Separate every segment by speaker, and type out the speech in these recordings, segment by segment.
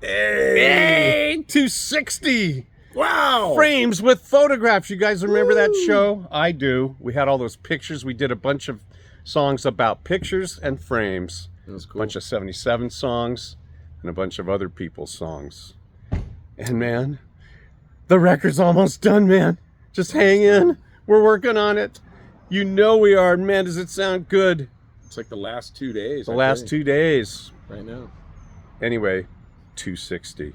Speaker 1: Hey, 260.
Speaker 2: Wow.
Speaker 1: Frames with photographs. You guys remember that show? I do. We had all those pictures. We did a bunch of songs about pictures and frames.
Speaker 2: That was cool.
Speaker 1: A bunch of 77 songs and a bunch of other people's songs. And man, the record's almost done, man. Just hang in. We're working on it. You know we are. Man, does it sound good?
Speaker 2: It's like the last 2 days.
Speaker 1: The last 2 days.
Speaker 2: Right now.
Speaker 1: Anyway, 260.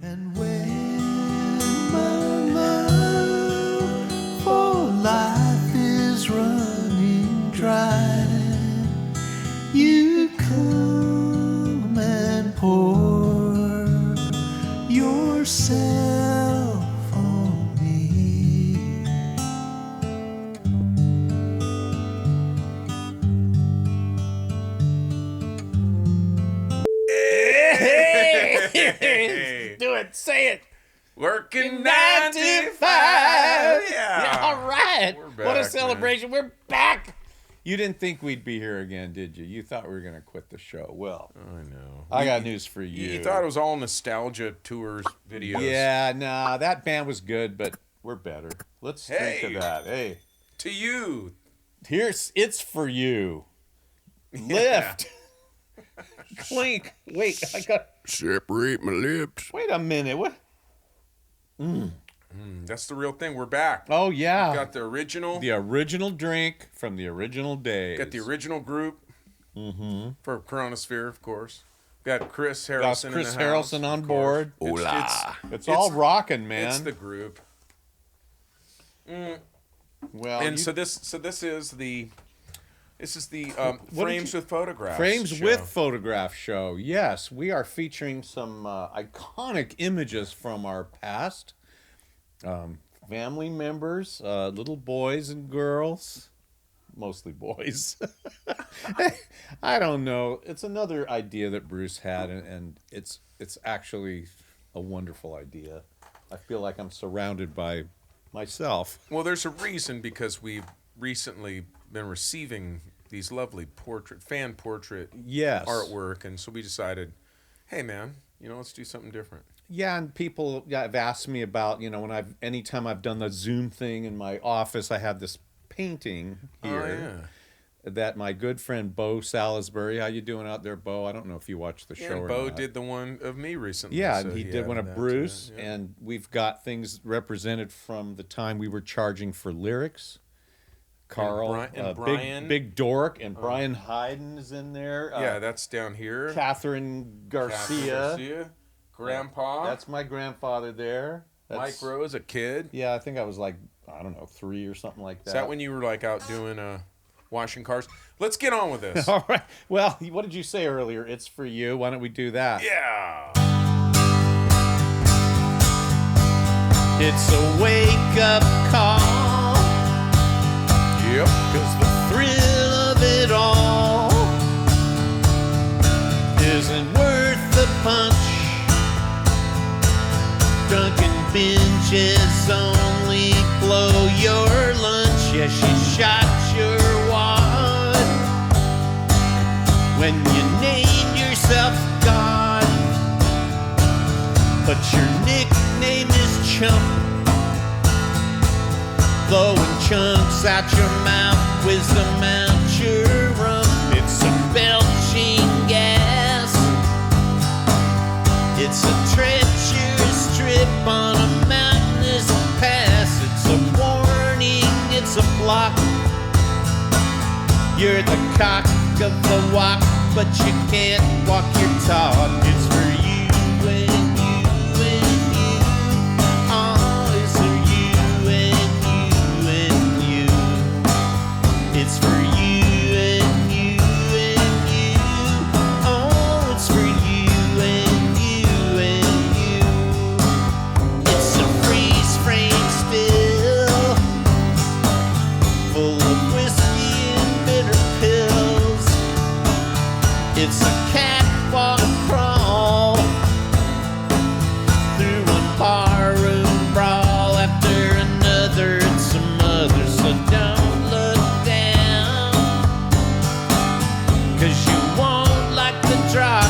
Speaker 3: And when my love for life is running dry, you come and pour yourself on me.
Speaker 4: Do it. Say it.
Speaker 2: Working
Speaker 4: 9 to 5.
Speaker 2: Yeah.
Speaker 4: All right.
Speaker 2: We're
Speaker 4: What
Speaker 2: back,
Speaker 4: a celebration. We're back. You didn't think we'd be here again, did you? You thought we were going to quit the show. Well,
Speaker 2: I know.
Speaker 4: I got news for you.
Speaker 2: You thought it was all nostalgia tours videos.
Speaker 4: Yeah, nah, that band was good, but we're better. Let's think of that. Hey,
Speaker 2: To you.
Speaker 4: it's for you. Lift. Clink. Wait, I got.
Speaker 2: Separate my lips.
Speaker 4: Wait a minute. What?
Speaker 2: That's the real thing. We're back.
Speaker 4: Oh yeah.
Speaker 2: Got the original.
Speaker 4: The original drink from the original days.
Speaker 2: Got the original group. For CoROEnosphere, of course. Got Chris
Speaker 4: Got
Speaker 2: Harrelson
Speaker 4: Chris
Speaker 2: in the house,
Speaker 4: Harrelson on
Speaker 2: of
Speaker 4: board.
Speaker 2: course.
Speaker 4: It's all rocking, man.
Speaker 2: It's the group.
Speaker 4: well,
Speaker 2: And
Speaker 4: you-
Speaker 2: so this is the
Speaker 4: What did
Speaker 2: frames with photographs.
Speaker 4: Frames
Speaker 2: show.
Speaker 4: with Photograph show. Yes, we are featuring some iconic images from our past. Family members, little boys and girls, mostly boys. I don't know. It's another idea that Bruce had, and it's actually a wonderful idea. I feel like I'm surrounded by myself.
Speaker 2: Well, there's a reason, because we've recently been receiving these lovely fan portrait
Speaker 4: Yes.
Speaker 2: artwork, and so we decided, hey man, let's do something different.
Speaker 4: Yeah, and people have asked me about, anytime I've done the Zoom thing in my office, I have this painting here that my good friend Bo Salisbury, how you doing out there, Bo? I don't know if you watched the show
Speaker 2: And
Speaker 4: or
Speaker 2: Bo
Speaker 4: not.
Speaker 2: did the one of me recently.
Speaker 4: Yeah,
Speaker 2: so
Speaker 4: and he did one of
Speaker 2: that,
Speaker 4: Bruce,
Speaker 2: yeah.
Speaker 4: and we've got things represented from the time we were charging for lyrics. Carl,
Speaker 2: And Brian.
Speaker 4: Big Dork, and Brian Hayden is in there.
Speaker 2: Yeah, that's down here.
Speaker 4: Catherine Garcia.
Speaker 2: Grandpa.
Speaker 4: That's my grandfather there.
Speaker 2: Mike Rose, a kid.
Speaker 4: Yeah, I think I was like, I don't know, 3 or something like that.
Speaker 2: Is that when you were like out doing washing cars? Let's get on with this.
Speaker 4: All right. Well, what did you say earlier? It's for you. Why don't we do that?
Speaker 2: Yeah.
Speaker 4: It's a wake-up call.
Speaker 2: Yep.
Speaker 4: 'Cause the thrill of it all isn't worth the punch. Drunken binges only blow your lunch. Yeah, she shot your wad when you named yourself God. But your nickname is Chump. Blowing chunks out your mouth, wisdom out your rump. It's a belching gas. It's a treacherous trip on a mountainous pass. It's a warning, it's a block. You're the cock of the walk, but you can't walk your talk. It's for you and you and you. Oh, it's for you and you. It's for you and you and you. Oh, it's for you and you. It's a freeze frame still, full of whiskey and bitter pills. It's a catwalk crawl through one barroom brawl after another and some others. So don't look down, 'cause you won't like the drop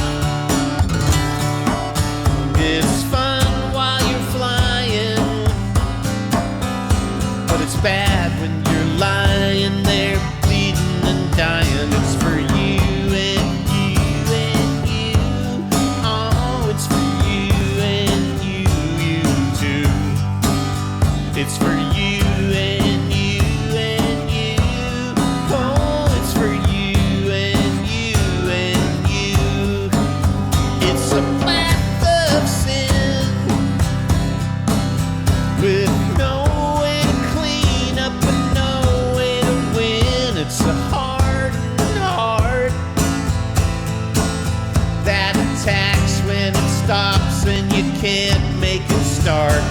Speaker 4: can't make it start.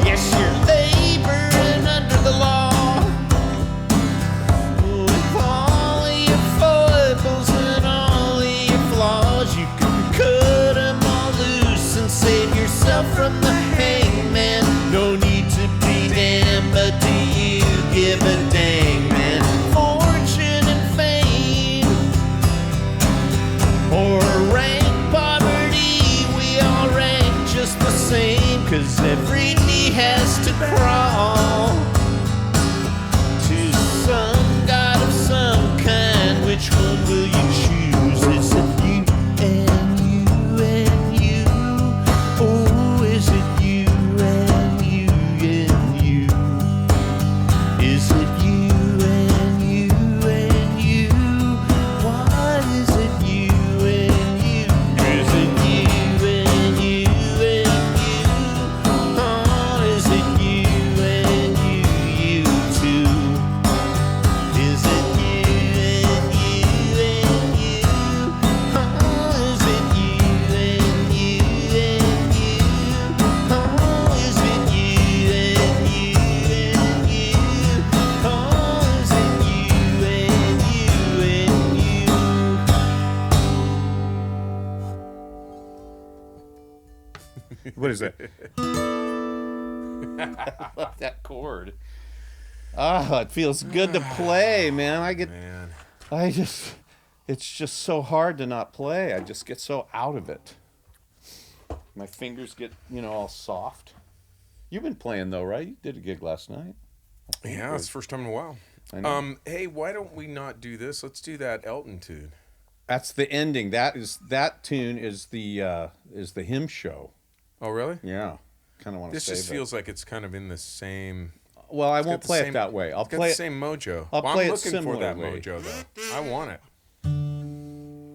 Speaker 4: Yes, you're laboring under the law, with all of your foibles and all of your flaws. You could cut them all loose and save yourself from the hangman. No need to be damned, but do you give a dang, man? Fortune and fame, or rank poverty, we all rank just the same, 'cause every knee has to crawl to some god of some kind. Which one will you choose? Is it you and you and you? Oh, is it you and you and you? Is it you and you and you? Why is it you and you? Is it you and you and you? Oh, is it you and you, you too? Is it you and you and you? Oh, is it you and you and you? Oh, is it you and you and you? Oh, is it you and you and you? What is that? I love that chord. Ah, it feels good to play, man.
Speaker 2: Man.
Speaker 4: It's just so hard to not play. I just get so out of it. My fingers get, all soft. You've been playing though, right? You did a gig last night.
Speaker 2: Yeah, it's the first time in a while.
Speaker 4: I know.
Speaker 2: Hey, why don't we not do this? Let's do that Elton tune.
Speaker 4: That's the ending. That tune is the hymn show.
Speaker 2: Oh, really?
Speaker 4: Yeah. Kind of want to
Speaker 2: This
Speaker 4: save
Speaker 2: just feels like it's kind of in the same.
Speaker 4: Well, I
Speaker 2: it's got
Speaker 4: won't
Speaker 2: the
Speaker 4: play
Speaker 2: same-
Speaker 4: it that way. I'll
Speaker 2: it's got
Speaker 4: play
Speaker 2: the
Speaker 4: it.
Speaker 2: same mojo.
Speaker 4: I'll
Speaker 2: Well,
Speaker 4: play
Speaker 2: I'm
Speaker 4: it
Speaker 2: looking for that
Speaker 4: similarly.
Speaker 2: mojo, though. I want it.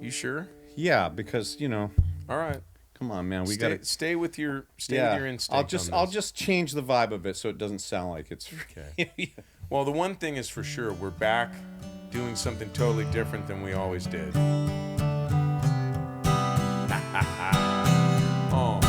Speaker 2: You sure?
Speaker 4: Yeah, because
Speaker 2: All right.
Speaker 4: come on, man, we
Speaker 2: Stay,
Speaker 4: got to.
Speaker 2: stay with your with your instinct.
Speaker 4: I'll just change the vibe of it so it doesn't sound like it's.
Speaker 2: Okay. Well, the one thing is for sure, we're back doing something totally different than we always did. Oh.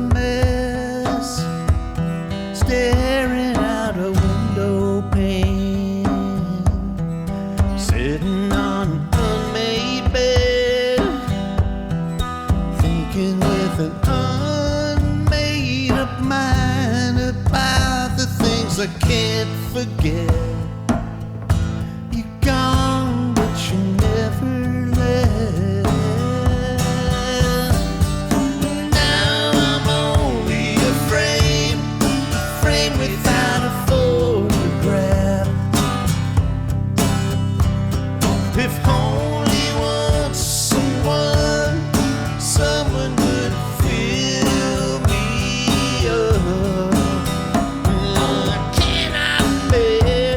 Speaker 3: Loneliness staring out a window pane, sitting on an unmade bed, thinking with an unmade up mind about the things I can't forget. You're gone, but you never left. Now I'm only a frame without a photograph. If only once someone would fill me up. Can I bear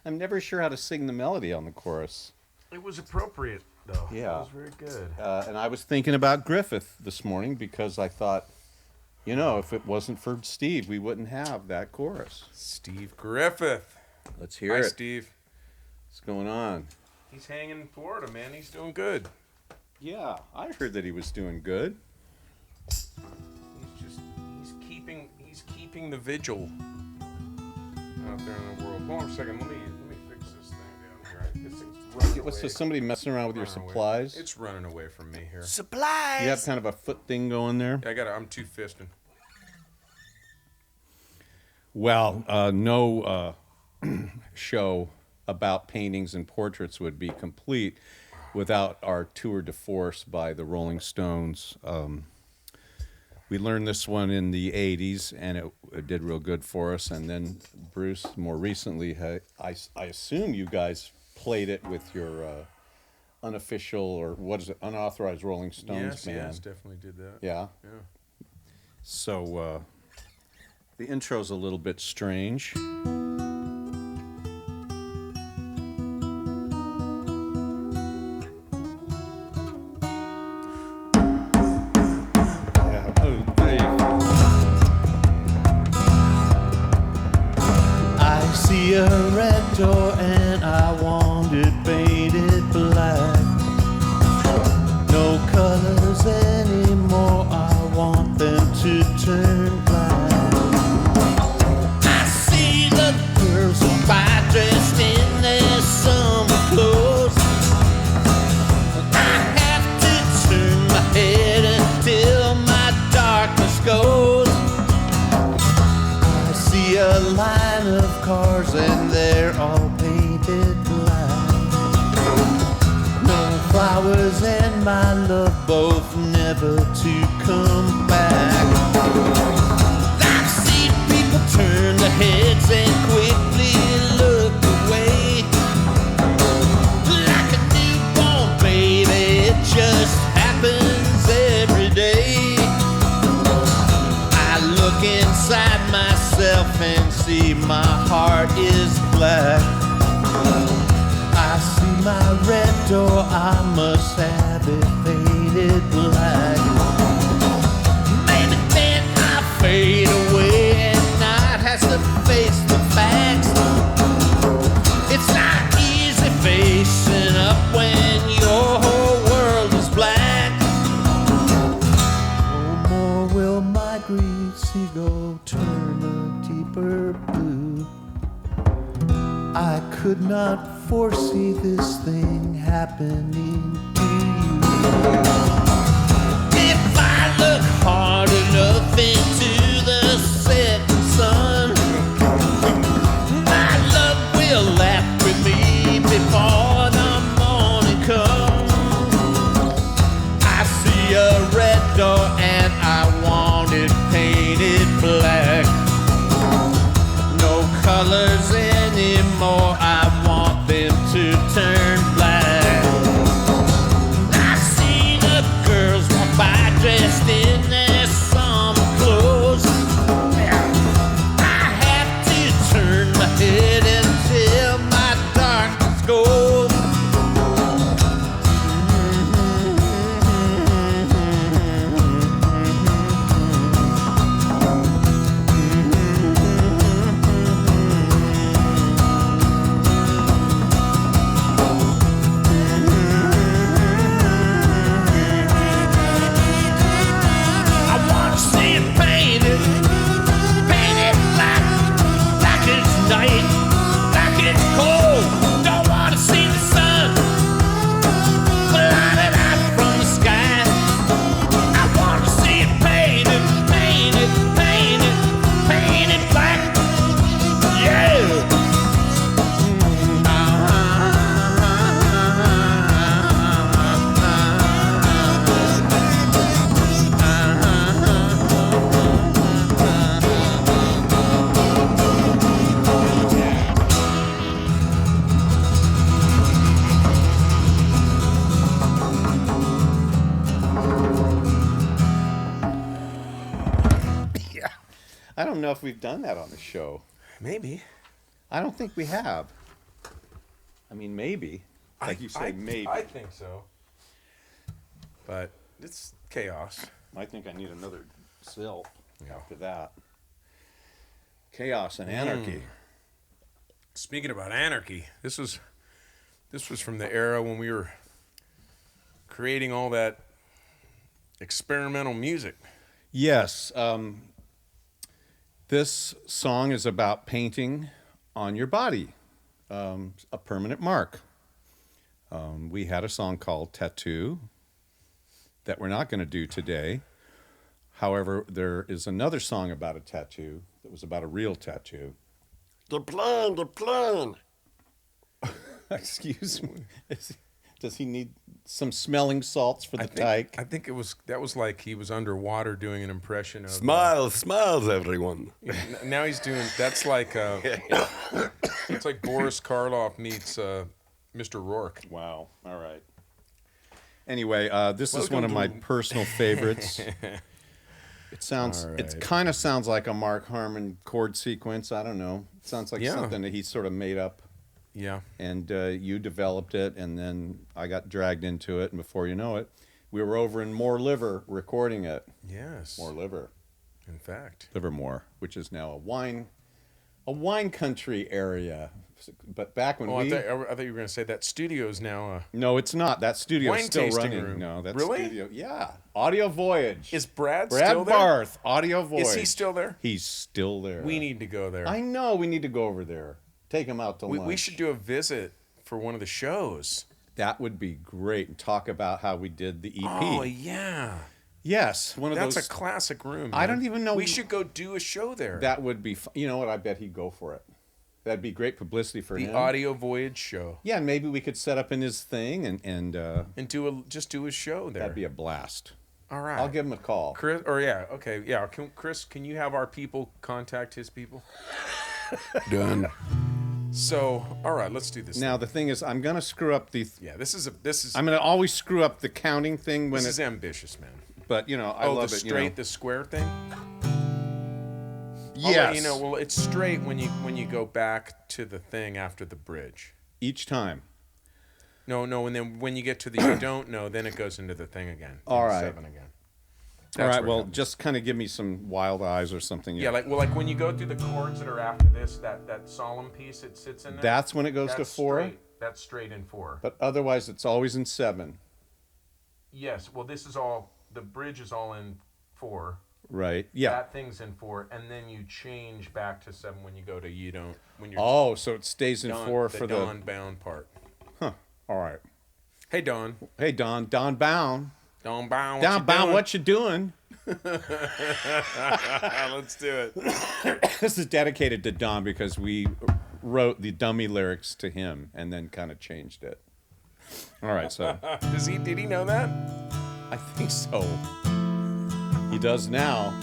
Speaker 4: I'm never sure how to sing the melody on the chorus.
Speaker 2: It was appropriate, though.
Speaker 4: Yeah.
Speaker 2: It was very good.
Speaker 4: And I was thinking about Griffith this morning because I thought, you know, if it wasn't for Steve, we wouldn't have that chorus.
Speaker 2: Steve Griffith.
Speaker 4: Let's hear
Speaker 2: Hi,
Speaker 4: it.
Speaker 2: Steve.
Speaker 4: What's going on?
Speaker 2: He's hanging in Florida, man. He's doing good.
Speaker 4: Yeah, I heard that he was doing good.
Speaker 2: He's keeping the vigil out there in the world. Hold on a second. Let me fix this thing down here. This thing's running
Speaker 4: What's
Speaker 2: away.
Speaker 4: this, somebody messing around with your
Speaker 2: Running away.
Speaker 4: supplies?
Speaker 2: It's running away from me here.
Speaker 3: Supplies.
Speaker 4: You have kind of a foot thing going there?
Speaker 2: I'm two-fisting.
Speaker 4: Well, no show about paintings and portraits would be complete without our tour de force by the Rolling Stones. We learned this one in the 80s, and it did real good for us. And then Bruce, more recently, I assume you guys played it with your unofficial, or what is it, unauthorized Rolling Stones band.
Speaker 2: Yes, definitely did that.
Speaker 4: Yeah.
Speaker 2: Yeah.
Speaker 4: So the intro's a little bit strange.
Speaker 3: I see a red door and I want it painted black. No colors anymore, I want them to turn black. I see the girls walk by dressed in their summer clothes. I have to turn my head until my darkness goes. I see a line of cars and they're all painted black. No flowers and my love both never to come back. I've seen people turn their heads and quickly look away. Like a newborn baby, it just happens every day. I look inside myself and see my heart is black. I see my red door, I must have it painted black. Maybe then I fade away and night has to face the facts. It's not easy facing up when your whole world is black. No more will my green seagull turn a deeper blue. I could not foresee this thing happening to you. If I look hard enough into the setting sun, my love will laugh with me before the morning comes. I see a red door and I want it painted black. No colors anymore, I want them to turn black. I see the girls walk by dressed in their summer clothes. I have to turn my head until my darkness goes. I want to see it painted, painted black, like it's night, like it's cold. Don't want to see the sun blotted out from the sky. I want to see it painted, painted, painted, painted black. Yeah.
Speaker 4: I don't know if we've done that on the show.
Speaker 2: Maybe.
Speaker 4: I don't think we have. I mean, maybe. Like you say, maybe.
Speaker 2: I think so. But it's chaos.
Speaker 4: I think I need another sip after that. Chaos and anarchy.
Speaker 2: Speaking about anarchy, this was from the era when we were creating all that experimental music.
Speaker 4: Yes. This song is about painting on your body, a permanent mark. We had a song called Tattoo that we're not going to do today. However, there is another song about a tattoo that was about a real tattoo.
Speaker 1: The plan.
Speaker 4: Excuse me. Does he need some smelling salts for the tyke?
Speaker 2: I think that was like he was underwater doing an impression of
Speaker 1: Smiles, everyone.
Speaker 2: Now he's doing that's like it's like Boris Karloff meets Mr. Rourke.
Speaker 4: Wow. All right. Anyway, this is
Speaker 2: Welcome
Speaker 4: one of my
Speaker 2: to-
Speaker 4: personal favorites. It sounds.
Speaker 2: All
Speaker 4: It
Speaker 2: right.
Speaker 4: kind of sounds like a Mark Harmon chord sequence. I don't know. It sounds like
Speaker 2: Yeah.
Speaker 4: something that he sort of made up,
Speaker 2: Yeah.
Speaker 4: and you developed it, and then I got dragged into it, and before you know it, we were over in More Liver recording it.
Speaker 2: Yes.
Speaker 4: More Liver,
Speaker 2: In fact.
Speaker 4: Livermore, which is now a wine country area. But back when
Speaker 2: Oh,
Speaker 4: we
Speaker 2: I thought you were going to say that studio's now.
Speaker 4: no, it's not. That studio's
Speaker 2: Wine
Speaker 4: still
Speaker 2: tasting
Speaker 4: running.
Speaker 2: room.
Speaker 4: No, that
Speaker 2: Really?
Speaker 4: studio. Yeah, Audio Voyage.
Speaker 2: Is Brad
Speaker 4: Brad
Speaker 2: still there?
Speaker 4: Barth, Audio Voyage.
Speaker 2: Is he still there?
Speaker 4: He's still there.
Speaker 2: We need to go there.
Speaker 4: I know. We need to go over there. Take him out to lunch.
Speaker 2: We should do a visit for one of the shows.
Speaker 4: That would be great. And talk about how we did the EP.
Speaker 2: Oh yeah,
Speaker 4: Yes, one of
Speaker 2: that's
Speaker 4: those.
Speaker 2: a classic room.
Speaker 4: I
Speaker 2: man.
Speaker 4: don't even know-
Speaker 2: We should go do a show there.
Speaker 4: That would be. You know what? I bet he'd go for it. That'd be great publicity for
Speaker 2: the
Speaker 4: him.
Speaker 2: Audio Voyage show,
Speaker 4: Yeah, maybe we could set up in his thing, and
Speaker 2: and just do a show there.
Speaker 4: that'd be a blast.
Speaker 2: All right.
Speaker 4: I'll give him a call.
Speaker 2: Chris. Or yeah, okay, yeah. Chris, can you have our people contact his people?
Speaker 1: Done.
Speaker 2: So, all right, let's do this.
Speaker 4: Now the thing is, I'm gonna screw up the.
Speaker 2: Yeah, this is
Speaker 4: I'm gonna always screw up the counting thing when
Speaker 2: this
Speaker 4: it.
Speaker 2: is ambitious, man.
Speaker 4: But you know, I love
Speaker 2: the
Speaker 4: it.
Speaker 2: straight, the square thing.
Speaker 4: You know.
Speaker 2: I'll let
Speaker 4: Yes.
Speaker 2: you know, well, it's straight when you go back to the thing after the bridge.
Speaker 4: Each time.
Speaker 2: No, and then when you get to the you don't know, then it goes into the thing again.
Speaker 4: All
Speaker 2: into
Speaker 4: right.
Speaker 2: 7 again.
Speaker 4: All
Speaker 2: That's
Speaker 4: right.
Speaker 2: where it
Speaker 4: Well,
Speaker 2: comes.
Speaker 4: just kind of give me some wild eyes or something.
Speaker 2: Yeah, like when you go through the chords that are after this, that solemn piece it sits in there.
Speaker 4: That's when it goes to
Speaker 2: that's
Speaker 4: 4.
Speaker 2: Straight. That's straight in 4.
Speaker 4: But otherwise, it's always in 7.
Speaker 2: Yes. Well, this is all. The bridge is all in 4.
Speaker 4: Right. Yeah.
Speaker 2: That thing's in 4, and then you change back to 7 when you go to you don't. When you're
Speaker 4: Oh, so it stays in
Speaker 2: Don,
Speaker 4: 4
Speaker 2: the
Speaker 4: for
Speaker 2: Don bound part.
Speaker 4: Huh. All right.
Speaker 2: Hey Don.
Speaker 4: Hey, Don. Don Bound.
Speaker 2: Don bound.
Speaker 4: Don Bound, what you doing?
Speaker 2: Let's do it.
Speaker 4: This is dedicated to Don because we wrote the dummy lyrics to him and then kind of changed it. All right, so
Speaker 2: Did he know that?
Speaker 4: I think so. He does now.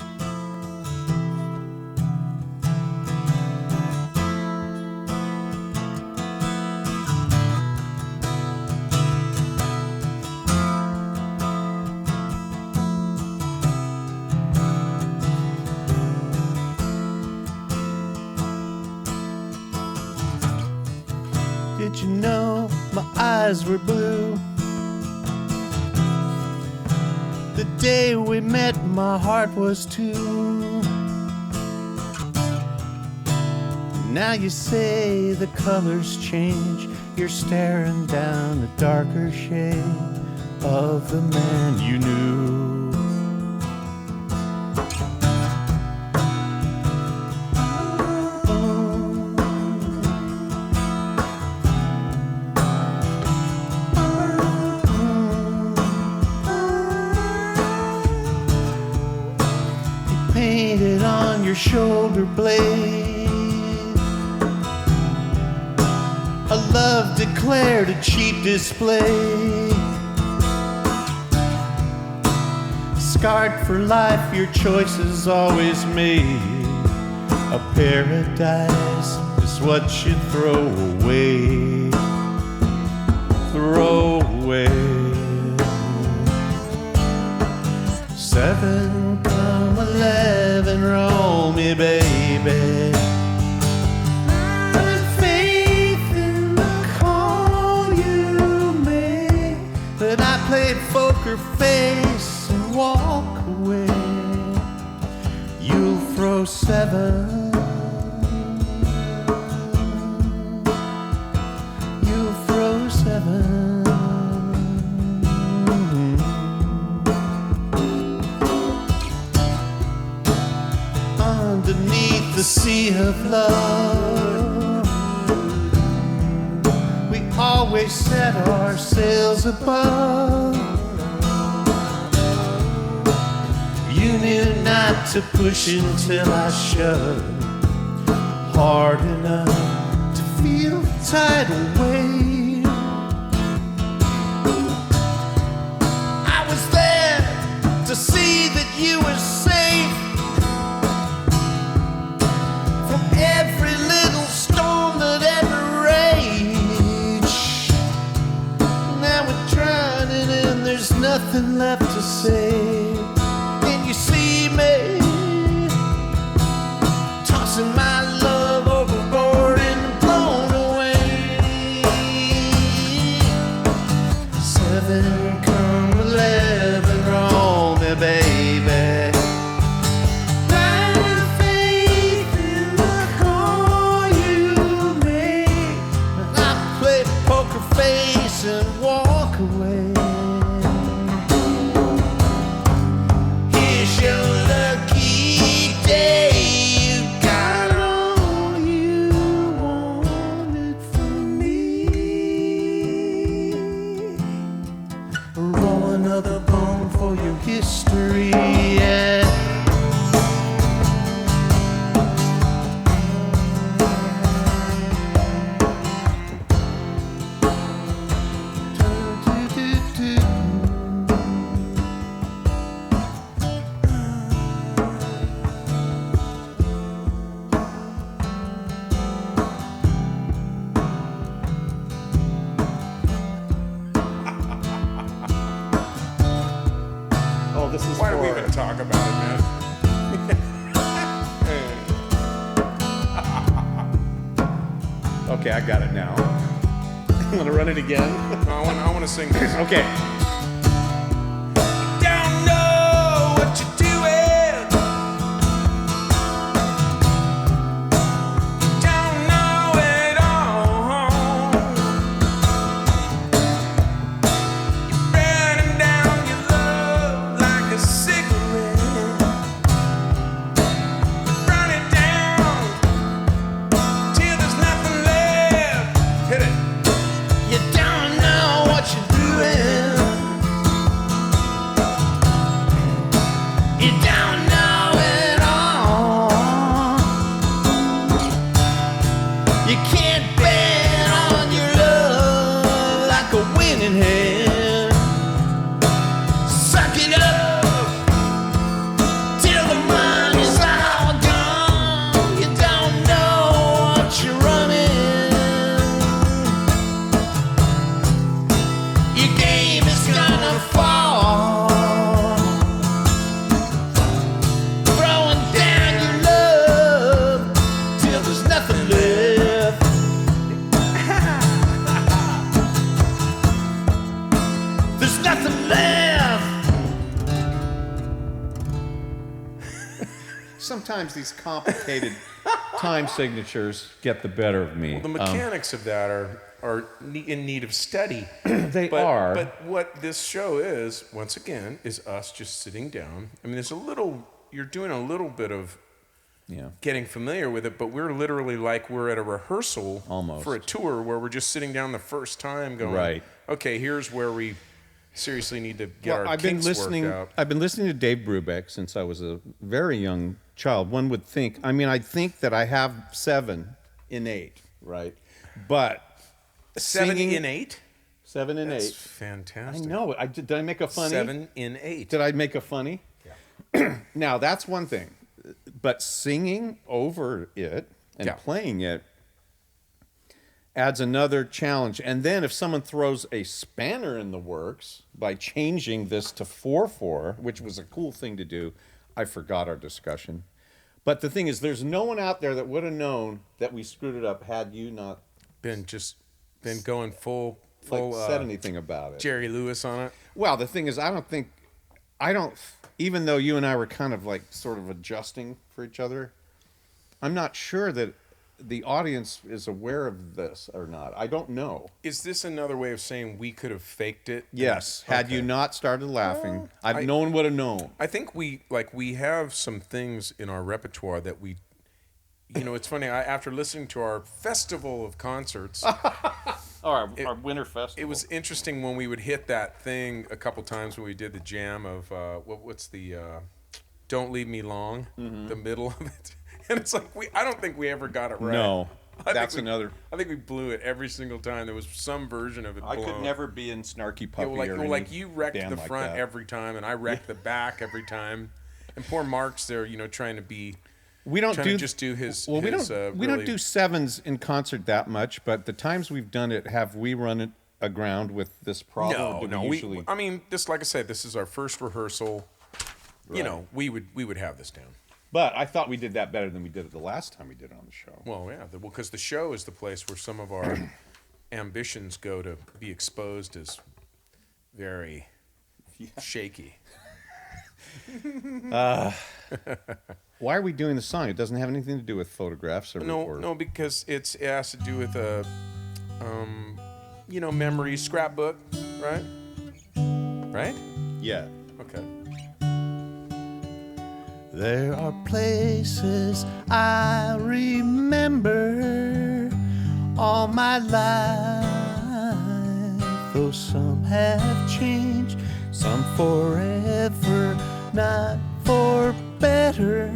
Speaker 3: Did you know my eyes were blue? The day we met, my heart was too. Now you say the colors change. You're staring down the darker shade of the man you knew. Painted on your shoulder blade, a love declared a cheap display. Scarred for life, your choices always made. A paradise is what you throw away. Throw away. 7 come 11, roll me, baby. Faith in the call. 7. You froze 7. Underneath the sea of love, we always set ourselves above. You knew not to push until I shoved hard enough to feel the tidal wave. I was there to see that you were safe from every little storm that ever raged. Now we're drowning and there's nothing left to say. And you see me tossing my love overboard and blown away. 7 come 11, roll me, baby. Blind faith in the call you made. And I play poker face and walk away. Here's your lucky day. You got all you wanted from me. Roll another bone for your history. Yeah. Oh, this is
Speaker 2: Why do we even talk about it, man?
Speaker 4: Okay, I got it now. I'm gonna run it again.
Speaker 2: No, I want to sing this.
Speaker 4: Okay.
Speaker 2: Don't know what you're doing. Don't know it all. You're burning down your love like a cigarette. Burn it down till there's nothing left. Hit it.
Speaker 3: You don't know what you're doing. You don't know it all. You can't bet on your love like a winning hand. Suck it up till the money's all gone. You don't know what you're running. Your game is gonna fall. Throwing down your love till there's nothing left. There's nothing left.
Speaker 4: Sometimes these complicated time signatures get the better of me.
Speaker 2: The mechanics of that are in need of study.
Speaker 4: They
Speaker 2: But,
Speaker 4: are.
Speaker 2: But what this show is, once again, is us just sitting down. I mean, you're doing a little bit of
Speaker 4: Yeah.
Speaker 2: getting familiar with it, but we're literally like we're at a rehearsal
Speaker 4: Almost.
Speaker 2: for a tour where we're just sitting down the first time going,
Speaker 4: Right.
Speaker 2: okay, here's where we seriously need to get our
Speaker 4: I've been
Speaker 2: kinks
Speaker 4: listening.
Speaker 2: worked out.
Speaker 4: I've been listening to Dave Brubeck since I was a very young child. One would think. I mean, I'd think that I have 7 innate, right? But
Speaker 2: 7
Speaker 4: singing-
Speaker 2: in 8?
Speaker 4: 7 and
Speaker 2: That's
Speaker 4: 8. I
Speaker 2: fantastic.
Speaker 4: know. Did I make a funny?
Speaker 2: 7 in 8.
Speaker 4: Did I make a funny? Yeah. Now that's one thing, but singing over it and
Speaker 2: Yeah.
Speaker 4: playing it adds another challenge. And then if someone throws a spanner in the works by changing this to 4/4, which was a cool thing to do, I forgot our discussion. But the thing is, there's no one out there that would have known that we screwed it up had you not
Speaker 2: Been going full
Speaker 4: said anything about it.
Speaker 2: Jerry Lewis on it.
Speaker 4: Well, the thing is, I don't, even though you and I were kind of like sort of adjusting for each other, I'm not sure that the audience is aware of this or not. I don't know.
Speaker 2: Is this another way of saying we could have faked it?
Speaker 4: Yes. Had
Speaker 2: Okay.
Speaker 4: you not started laughing, no one would have known.
Speaker 2: I think we have some things in our repertoire that we, it's funny. After listening to our festival of concerts,
Speaker 4: Our winter festival.
Speaker 2: it was interesting when we would hit that thing a couple times when we did the jam of what's the "Don't Leave Me Long," the middle of it, and it's like I don't think we ever got it right.
Speaker 4: No.
Speaker 2: I
Speaker 4: That's
Speaker 2: think
Speaker 4: another.
Speaker 2: I think we blew it every single time. There was some version of it
Speaker 4: I
Speaker 2: blown.
Speaker 4: could never be in Snarky
Speaker 2: Yeah,
Speaker 4: Puppy
Speaker 2: like you wrecked
Speaker 4: band
Speaker 2: the
Speaker 4: like
Speaker 2: front
Speaker 4: that.
Speaker 2: every time, and I wrecked the back every time. And poor Mark's there, trying to be.
Speaker 4: We don't
Speaker 2: trying to just do his.
Speaker 4: Well, we
Speaker 2: his,
Speaker 4: don't. We
Speaker 2: really-
Speaker 4: don't do sevens in concert that much, but the times we've done it, have we run it aground with this problem? or do
Speaker 2: No.
Speaker 4: we usually.
Speaker 2: I mean, this, like I said, this is our first rehearsal.
Speaker 4: Right.
Speaker 2: We would have this down.
Speaker 4: But I thought we did that better than we did it the last time we did it on the show.
Speaker 2: Well, yeah, because the show is the place where some of our ambitions go to be exposed as very shaky.
Speaker 4: Why are we doing the song? It doesn't have anything to do with photographs or.
Speaker 2: No, because it has to do with a, memory scrapbook, right? Right?
Speaker 4: Yeah.
Speaker 2: Okay.
Speaker 3: There are places I remember all my life, though some have changed, some forever, not for better.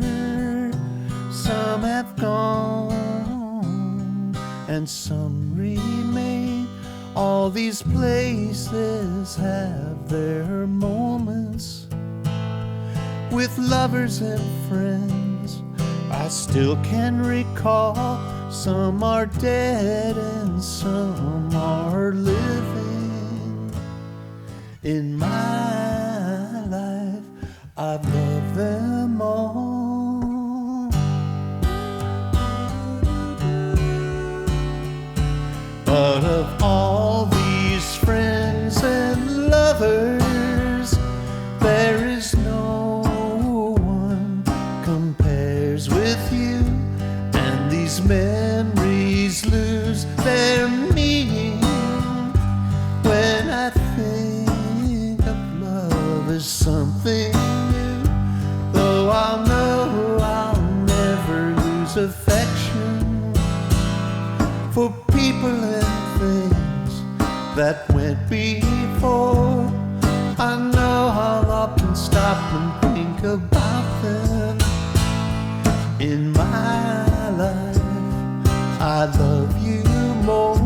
Speaker 3: Some have gone and some remain. All these places have their moments. With lovers and friends, I still can recall. Some are dead and some are living. In my life, I've loved them all. But of all these friends and lovers, there is no one compares with you, and these memories lose their meaning when I think of love as something new. Though I'll know I'll never lose affection for people and things that went before. I know I'll often stop and think about them. In my life, I love you more.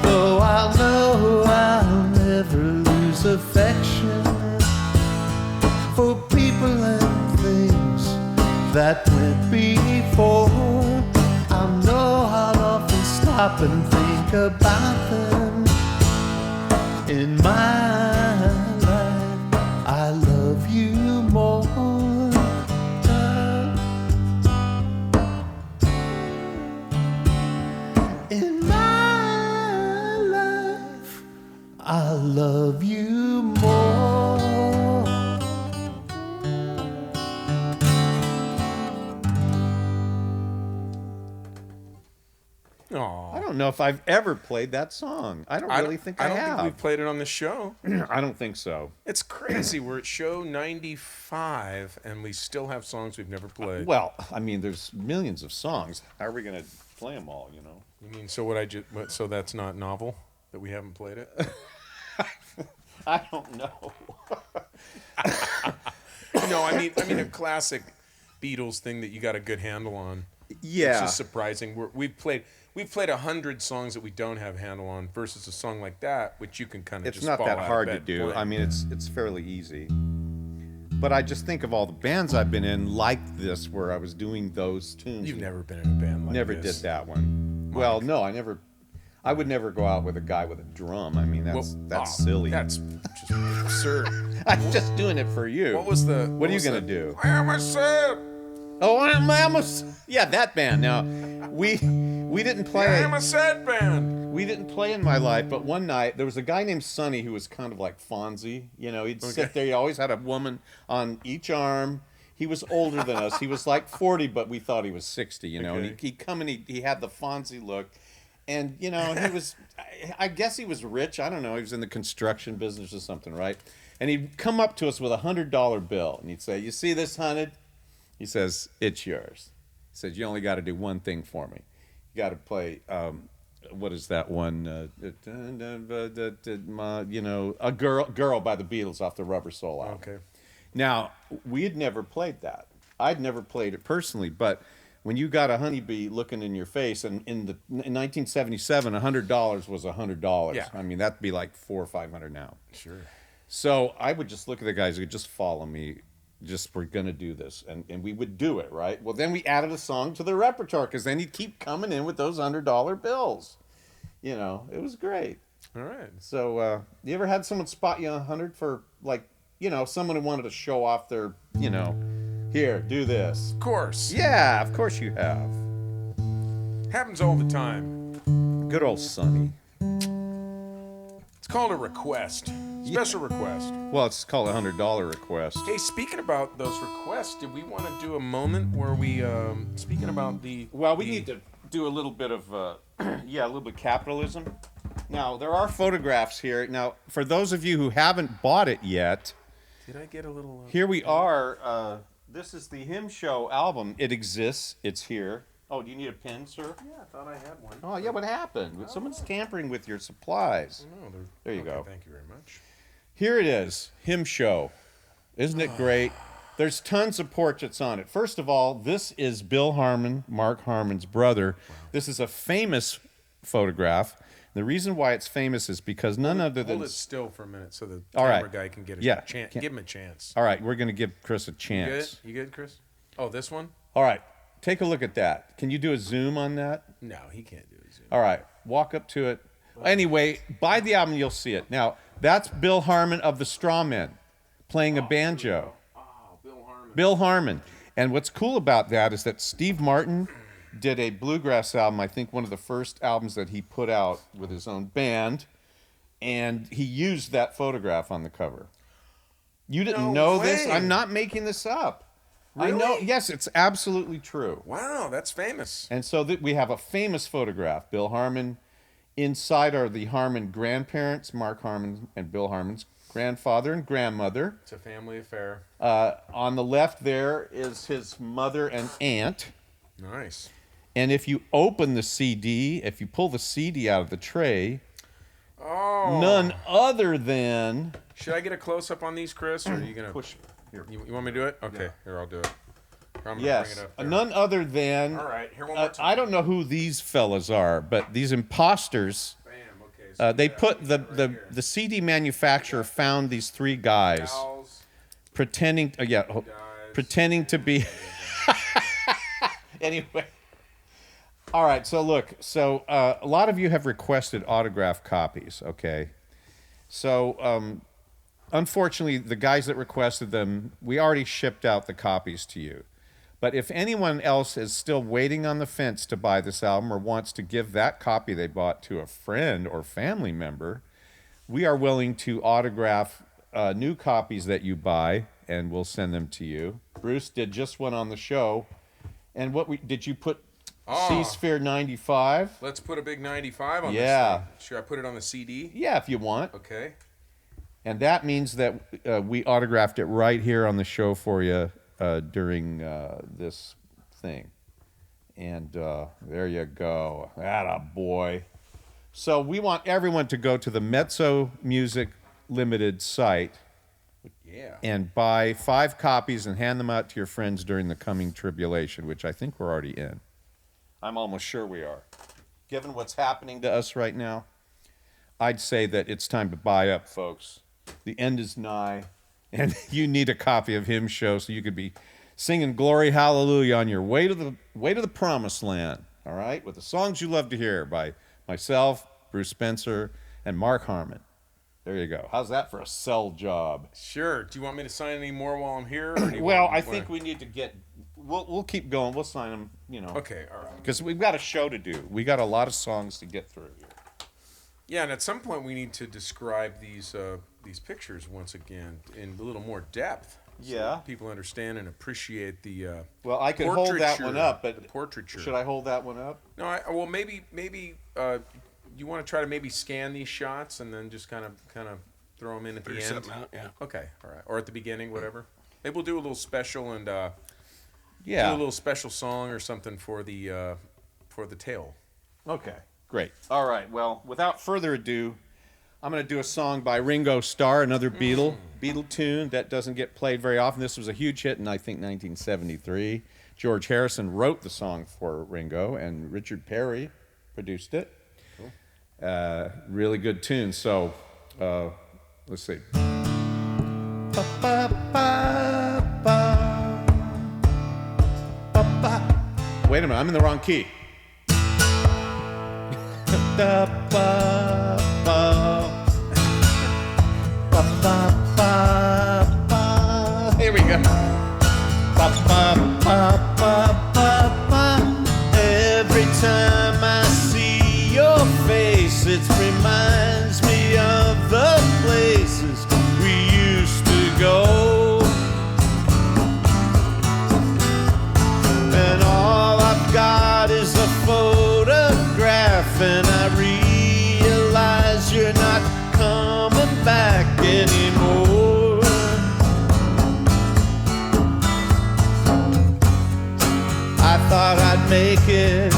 Speaker 3: Though I'll know I'll never lose affection for people and things that went before. I know I'll often stop and think about them. In my life, I love you more. In my life, I love you more.
Speaker 2: Aw.
Speaker 4: I don't know if I've ever played that song. I don't really think I
Speaker 2: don't
Speaker 4: have.
Speaker 2: think we've played it on the show.
Speaker 4: I don't think so.
Speaker 2: It's crazy. We're at show 95, and we still have songs we've never played.
Speaker 4: Well, I mean, there's millions of songs. How are we going to play them all, you know?
Speaker 2: You mean so that's not novel that we haven't played it?
Speaker 4: I don't know.
Speaker 2: No, I mean a classic Beatles thing that you got a good handle on.
Speaker 4: Yeah.
Speaker 2: It's just surprising. We've played 100 songs that we don't have a handle on versus a song like that, which you can kind of
Speaker 4: It's
Speaker 2: just
Speaker 4: not
Speaker 2: fall
Speaker 4: that
Speaker 2: out of
Speaker 4: hard to
Speaker 2: bed
Speaker 4: do.
Speaker 2: playing.
Speaker 4: I mean, it's fairly easy. But I just think of all the bands I've been in like this, where I was doing those tunes.
Speaker 2: You've never been in a band like
Speaker 4: Never
Speaker 2: this.
Speaker 4: did that one. Well, no, I never. I would never go out with a guy with a drum. I mean, that's silly.
Speaker 2: That's just absurd.
Speaker 4: I'm just doing it for you.
Speaker 2: What was the?
Speaker 4: What are you gonna do?
Speaker 2: I am a sad.
Speaker 4: Oh, I'm almost. Yeah, that band. Now, we didn't play.
Speaker 2: I am a sad band.
Speaker 4: We didn't play in my life, but one night there was a guy named Sonny who was kind of like Fonzie. You know, he'd sit there. He always had a woman on each arm. He was older than us. He was like 40, but we thought he was 60. You know, and he'd come and he had the Fonzie look, and you know, he was. I guess he was rich. I don't know. He was in the construction business or something, right? And he'd come up to us with $100 bill, and he'd say, "You see this 100?" He says, "It's yours." He says, "You only got to do one thing for me. You got to play, what is that one? You know, A Girl by the Beatles off the Rubber Soul album."
Speaker 2: Okay.
Speaker 4: Now, we had never played that. I'd never played it personally, but when you got a honeybee looking in your face, and in 1977, $100 was $100.
Speaker 2: Yeah.
Speaker 4: I mean, that'd be like $400 or $500 now.
Speaker 2: Sure.
Speaker 4: So I would just look at the guys who would just follow me. Just, we're going to do this. And we would do it, right? Well, then we added a song to the repertoire because then he'd keep coming in with those $100 bills. You know, it was great.
Speaker 2: All right.
Speaker 4: So you ever had someone spot you 100 for, like, you know, someone who wanted to show off their, you know, here, do this?
Speaker 2: Of course.
Speaker 4: Yeah, of course you have.
Speaker 2: Happens all the time.
Speaker 4: Good old Sonny.
Speaker 2: It's called a request. Special request.
Speaker 4: Well, it's called a $100 request.
Speaker 2: Hey, speaking about those requests, did we want to do a moment where we, speaking about the...
Speaker 4: Well, we need to do a little bit of, a little bit of capitalism. Now, there are photographs here. Now, for those of you who haven't bought it yet,
Speaker 2: Did I get a little...
Speaker 4: here we are. This is the Hymn Show album. It exists. It's here. Oh, do you need a pen, sir?
Speaker 2: Yeah, I thought I had one.
Speaker 4: Oh, yeah, what happened? Someone's tampering with your supplies.
Speaker 2: No,
Speaker 4: There you go.
Speaker 2: Thank you very much.
Speaker 4: Here it is, Hymn Show. Isn't it great? There's tons of portraits on it. First of all, this is Bill Harmon, Mark Harmon's brother. Wow. This is a famous photograph. The reason why it's famous is because none other than...
Speaker 2: Hold it still for a minute so the
Speaker 4: All
Speaker 2: camera
Speaker 4: right.
Speaker 2: guy can get a
Speaker 4: Yeah.
Speaker 2: chance. Give him a chance.
Speaker 4: All right, we're going to give Chris a
Speaker 2: You
Speaker 4: chance.
Speaker 2: good? You good, Chris? Oh, this one?
Speaker 4: All right, take a look at that. Can you do a zoom on that?
Speaker 2: No, he can't do it.
Speaker 4: All right, walk up to it. Anyway, buy the album, you'll see it. Now, that's Bill Harmon of the Strawmen playing a banjo.
Speaker 2: Oh, Bill Harmon.
Speaker 4: Bill Harmon. And what's cool about that is that Steve Martin did a bluegrass album, I think one of the first albums that he put out with his own band, and he used that photograph on the cover. You didn't know this?
Speaker 2: way.
Speaker 4: I'm not making this up. I
Speaker 2: Really?
Speaker 4: know. Yes, it's absolutely true.
Speaker 2: Wow, that's famous.
Speaker 4: And so we have a famous photograph. Bill Harmon. Inside are the Harmon grandparents, Mark Harmon and Bill Harmon's grandfather and grandmother.
Speaker 2: It's a family affair.
Speaker 4: On the left there is his mother and aunt.
Speaker 2: Nice.
Speaker 4: And if you open the CD, if you pull the CD out of the tray,
Speaker 2: Oh.
Speaker 4: none other than...
Speaker 2: Should I get a close-up on these, Chris, or are you going to...
Speaker 4: Push. Here.
Speaker 2: You want me to do it? Okay, here, I'll do it. Here, I'm gonna
Speaker 4: Yes,
Speaker 2: bring it up there.
Speaker 4: none other than...
Speaker 2: All right, here one more time.
Speaker 4: I don't know who these fellas are, but these imposters...
Speaker 2: Bam, okay. So
Speaker 4: they
Speaker 2: yeah,
Speaker 4: put
Speaker 2: we got it right here.
Speaker 4: the CD manufacturer found these three guys
Speaker 2: Gals,
Speaker 4: pretending
Speaker 2: guys,
Speaker 4: pretending to be anyway. All right, so look, a lot of you have requested autograph copies, okay? So unfortunately, the guys that requested them, we already shipped out the copies to you. But if anyone else is still waiting on the fence to buy this album or wants to give that copy they bought to a friend or family member, we are willing to autograph new copies that you buy, and we'll send them to you. Bruce did just one on the show. And did you put C-Sphere 95?
Speaker 2: Let's put a big 95 on
Speaker 4: Yeah.
Speaker 2: this thing. Should I put it on the CD?
Speaker 4: Yeah, if you want.
Speaker 2: Okay.
Speaker 4: And that means that we autographed it right here on the show for you during this thing. And there you go. Atta boy. So we want everyone to go to the Mezzo Music Limited site
Speaker 2: Yeah.
Speaker 4: and buy 5 copies and hand them out to your friends during the coming tribulation, which I think we're already in. I'm almost sure we are. Given what's happening to us right now, I'd say that it's time to buy up, folks. The end is nigh, and you need a copy of Hymn Show so you could be singing Glory Hallelujah on your way to the promised land, all right? With the songs you love to hear by myself, Bruce Spencer, and Mark Harmon. There you go. How's that for a sell job?
Speaker 2: Sure. Do you want me to sign any more while I'm here? Or do you
Speaker 4: Well,
Speaker 2: want-
Speaker 4: I think we need to get. We'll keep going. We'll sign them.
Speaker 2: Okay. All right.
Speaker 4: Because we've got a show to do. We got a lot of songs to get through here.
Speaker 2: Yeah, and at some point we need to describe these pictures once again in a little more depth. So
Speaker 4: Yeah.
Speaker 2: that people understand and appreciate the.
Speaker 4: Well, I could hold that one up, but
Speaker 2: the portraiture.
Speaker 4: should I hold that one up?
Speaker 2: No, well maybe you want to try to maybe scan these shots and then just kind of throw them in at the
Speaker 1: Figure
Speaker 2: end.
Speaker 1: something out, yeah.
Speaker 2: Okay, all right, or at the beginning, whatever. Maybe we'll do a little special and do
Speaker 4: Yeah.
Speaker 2: a little special song or something for the tale.
Speaker 4: Okay, great. All right, well, without further ado, I'm going to do a song by Ringo Starr, another Beatle tune that doesn't get played very often. This was a huge hit in, I think, 1973. George Harrison wrote the song for Ringo, and Richard Perry produced it. Cool. Really good tune. So, let's see. Wait a minute, I'm in the wrong key. Here we go.
Speaker 3: Every time I see your face, it reminds me of the places we used to go. And all I've got is a photograph, and I realize you're not coming back anymore. I thought I'd make it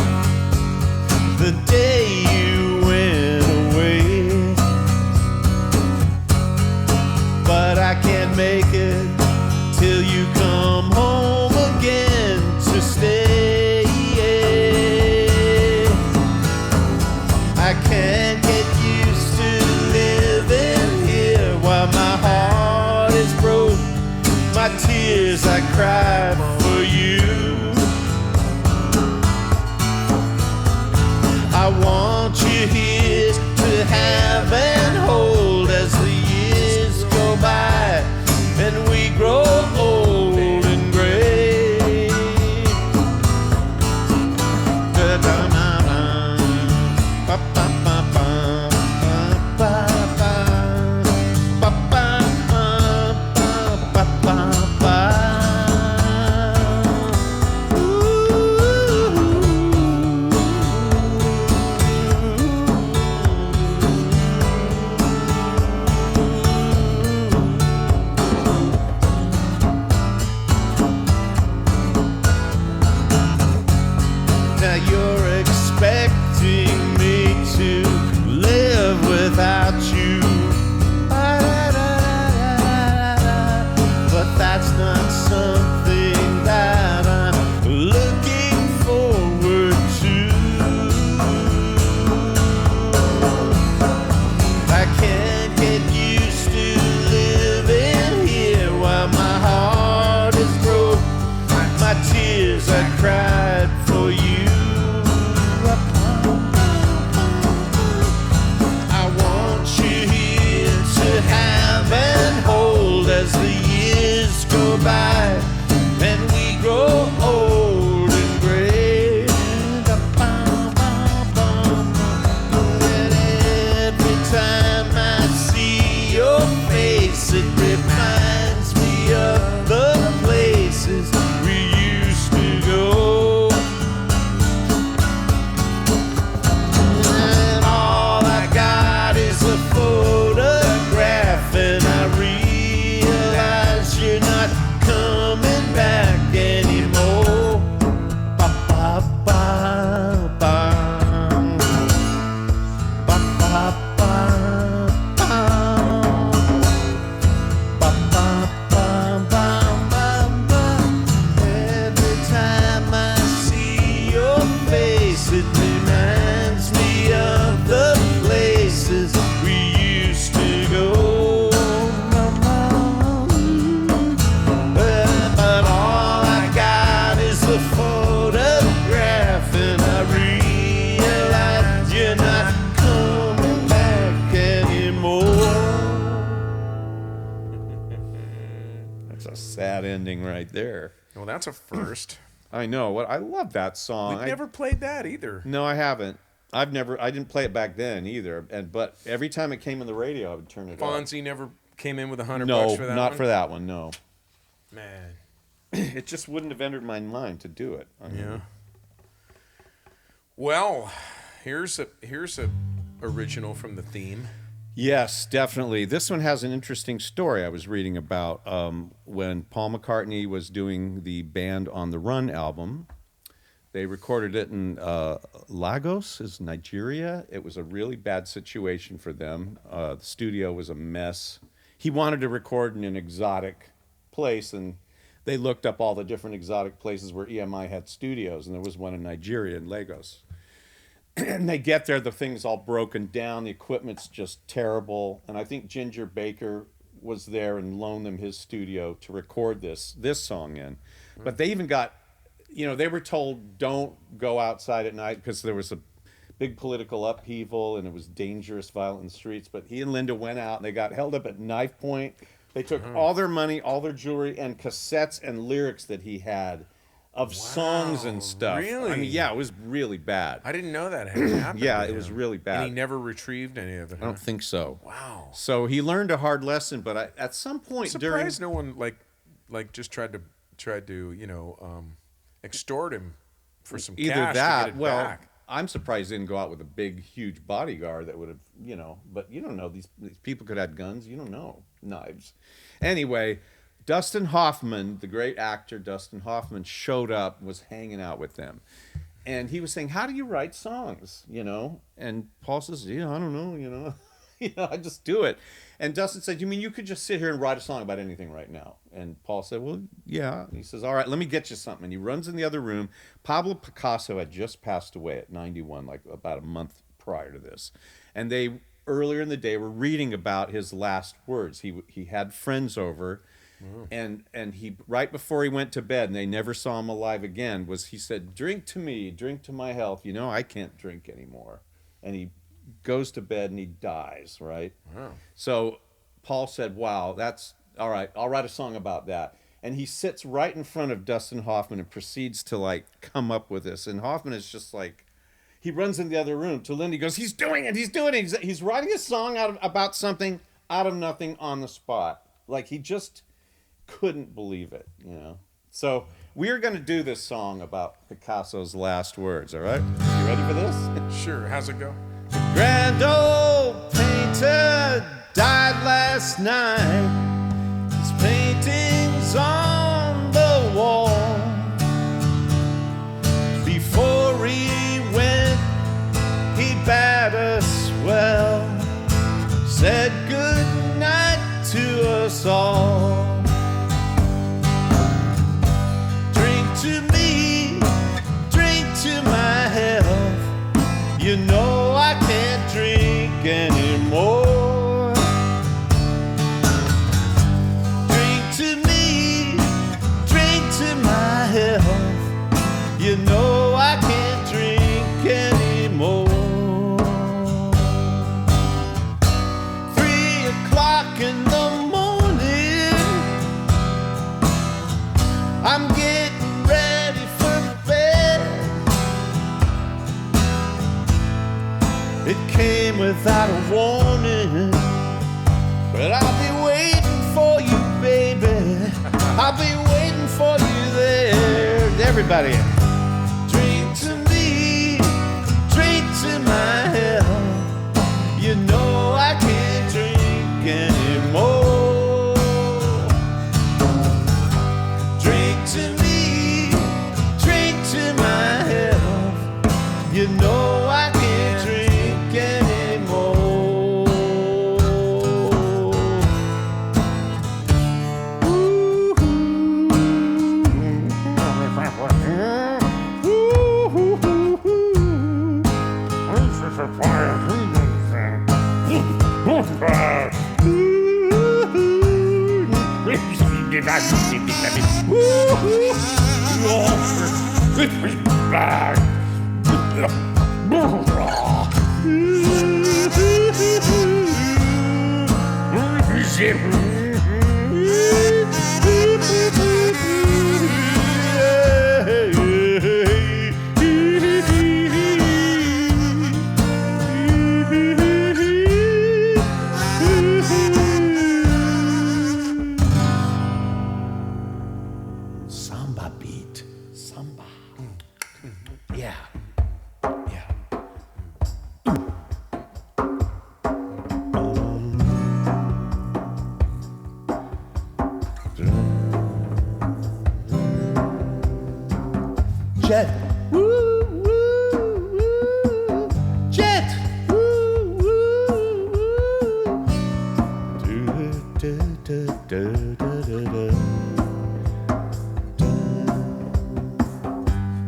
Speaker 3: the day you went away, but I can't make it till you come home again to stay. I can't get used to living here while my heart is broke. My tears I cried for you. I want you here to have and hold as the years go by and we grow old and gray. Now you're expecting me to live without you, but that's not something that I'm looking forward to. I can't get used to living here while my heart is broke. My tears I cried for you. I want you here to have and hold as the years go by and we grow old and gray. And every time I see your face, it reminds me of the places we used to go.
Speaker 4: ending right there.
Speaker 2: Well, that's a first.
Speaker 4: I know. What I love that song.
Speaker 2: We've never played that either.
Speaker 4: No, I haven't. I didn't play it back then either. But every time it came on the radio, I would turn it on.
Speaker 2: Fonzie never came in with $100
Speaker 4: No,
Speaker 2: for that
Speaker 4: not
Speaker 2: one?
Speaker 4: for that one. No,
Speaker 2: Man.
Speaker 4: it just wouldn't have entered my mind to do it. I mean,
Speaker 2: Yeah. Well, here's a original from the theme.
Speaker 4: Yes, definitely. This one has an interesting story I was reading about when Paul McCartney was doing the Band on the Run album. They recorded it in Lagos, is Nigeria. It was a really bad situation for them. The studio was a mess. He wanted to record in an exotic place, and they looked up all the different exotic places where EMI had studios, and there was one in Nigeria, in Lagos. And they get there, the thing's all broken down, the equipment's just terrible. And I think Ginger Baker was there and loaned them his studio to record this song in. But they even got, they were told don't go outside at night because there was a big political upheaval and it was dangerous, violent in the streets. But he and Linda went out and they got held up at knife point. They took all their money, all their jewelry, and cassettes and lyrics that he had of songs and stuff.
Speaker 2: Really?
Speaker 4: I mean, yeah, it was really bad.
Speaker 2: I didn't know that had happened.
Speaker 4: Yeah,
Speaker 2: to
Speaker 4: it was
Speaker 2: him.
Speaker 4: really bad.
Speaker 2: And he never retrieved any of it.
Speaker 4: I don't think so.
Speaker 2: Wow.
Speaker 4: So he learned a hard lesson, but at some point
Speaker 2: Surprised no one like just tried to extort him for some
Speaker 4: either
Speaker 2: cash
Speaker 4: that,
Speaker 2: to get it
Speaker 4: well,
Speaker 2: back.
Speaker 4: I'm surprised he didn't go out with a big, huge bodyguard that would have, but you don't know. These people could have guns. You don't know. Knives. Anyway, Dustin Hoffman, the great actor Dustin Hoffman, showed up, was hanging out with them. And he was saying, how do you write songs, And Paul says, I don't know, I just do it. And Dustin said, you mean you could just sit here and write a song about anything right now? And Paul said, well, yeah. And he says, all right, let me get you something. And he runs in the other room. Pablo Picasso had just passed away at 91, like about a month prior to this. And they, earlier in the day, were reading about his last words. He had friends over. And he, right before he went to bed, and they never saw him alive again, he said, drink to me, drink to my health. I can't drink anymore. And he goes to bed and he dies, right?
Speaker 2: Wow.
Speaker 4: So Paul said, wow, that's all right. I'll write a song about that. And he sits right in front of Dustin Hoffman and proceeds to come up with this. And Hoffman is just he runs in the other room to Lindy, goes, he's doing it. He's writing a song about something out of nothing on the spot. He just couldn't believe it, So we're going to do this song about Picasso's last words, all right? You ready for this?
Speaker 2: Sure. How's it go?
Speaker 3: Grand old painter died last night. His paintings on the wall. Before he went, he bade us well, said good night to us all. Drink to me, drink to my health. I can't drink anymore. Drink to me, drink to my health. I can't drink anymore. 3 o'clock in the morning, I'm getting ready for bed. It came without a warning, but I'll be waiting for you, baby. I'll be waiting for you there. Everybody, drink to me, drink to my health. I can't drink anymore. Drink to me, drink to my health. I can't drink anymore.
Speaker 4: samba. Yeah. Yeah. Jet. Woo, woo, woo. Jet. Woo, woo, woo.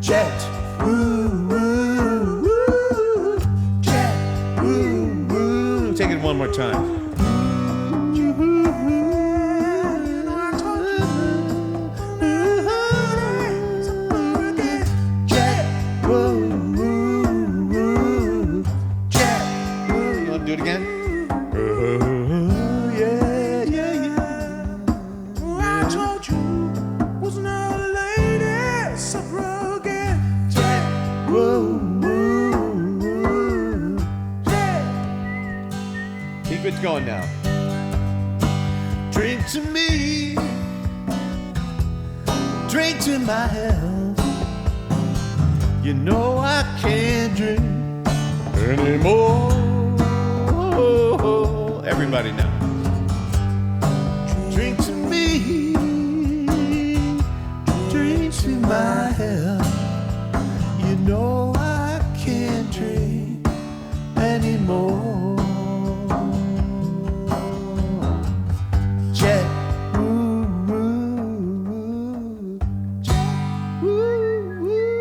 Speaker 4: Jet. Woo, woo, woo. Jet. Woo, woo. Take it one more time. Jet. Woo, woo, woo. Jet. Woo. You want to do it again? Yeah, yeah, yeah.
Speaker 3: I told you, was not a lady, suffer again.
Speaker 4: Jet. Woo, woo, woo. Keep it going now. Drink to me, drink to my health. You know I can't drink anymore. Everybody now. Drink to me, drink to my health. You know I can't drink anymore. Jet. Woo, woo, woo. Jet. Woo, woo.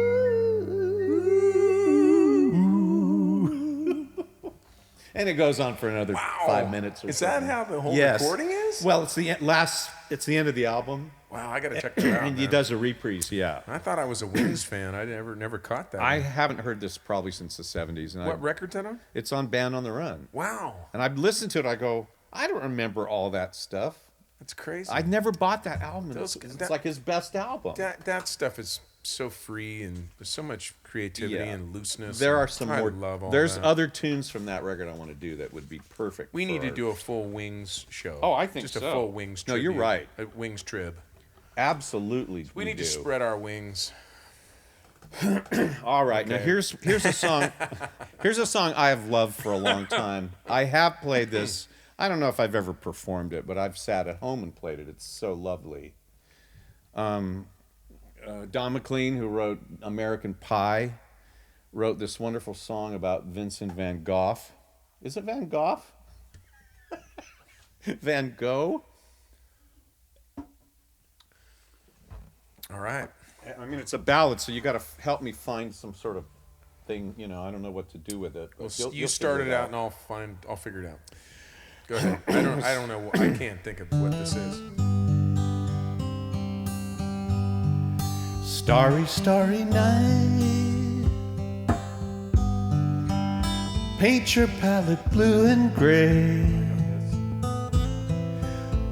Speaker 4: And it goes on for another 5 minutes or
Speaker 2: Is
Speaker 4: so.
Speaker 2: that how the whole
Speaker 4: Yes.
Speaker 2: recording is?
Speaker 4: Well, it's the it's the end of the album.
Speaker 2: Wow, I got to check it out.
Speaker 4: And he
Speaker 2: man.
Speaker 4: does a reprise, yeah.
Speaker 2: I thought I was a Wings fan. I never caught that.
Speaker 4: I haven't heard this probably since the 70s. And
Speaker 2: What record's that on?
Speaker 4: it's on Band on the Run.
Speaker 2: Wow,
Speaker 4: And I've listened to it, I go, I don't remember all that stuff.
Speaker 2: that's crazy.
Speaker 4: I never bought that album.
Speaker 2: Those-
Speaker 4: It's
Speaker 2: that-
Speaker 4: like his best album.
Speaker 2: that stuff is so free and there's so much creativity
Speaker 4: Yeah.
Speaker 2: and looseness.
Speaker 4: There
Speaker 2: and
Speaker 4: are some
Speaker 2: I
Speaker 4: more.
Speaker 2: love all
Speaker 4: There's
Speaker 2: that.
Speaker 4: other tunes from that record I want to do that would be perfect.
Speaker 2: We need
Speaker 4: for
Speaker 2: to do a full Wings show.
Speaker 4: Oh, I think
Speaker 2: just
Speaker 4: so.
Speaker 2: a full Wings.
Speaker 4: No, you're
Speaker 2: tribute.
Speaker 4: right.
Speaker 2: A Wings trib.
Speaker 4: Absolutely.
Speaker 2: We need
Speaker 4: do.
Speaker 2: to spread our wings.
Speaker 4: All right. Now
Speaker 2: Okay.
Speaker 4: here's a song. Here's a song I have loved for a long time. I have played this. I don't know if I've ever performed it, but I've sat at home and played it. It's so lovely. Don McLean, who wrote American Pie, wrote this wonderful song about Vincent van Gogh. Is it Van Gogh? Van Gogh?
Speaker 2: All right.
Speaker 4: I mean, it's a ballad, so you got to help me find some sort of thing. You know, I don't know what to do with it.
Speaker 2: Well,
Speaker 4: You'll
Speaker 2: you
Speaker 4: figure
Speaker 2: start it out, and I'll figure it out. Go ahead. I don't know. I can't think of what this is.
Speaker 3: Starry, starry night. Paint your palette blue and gray.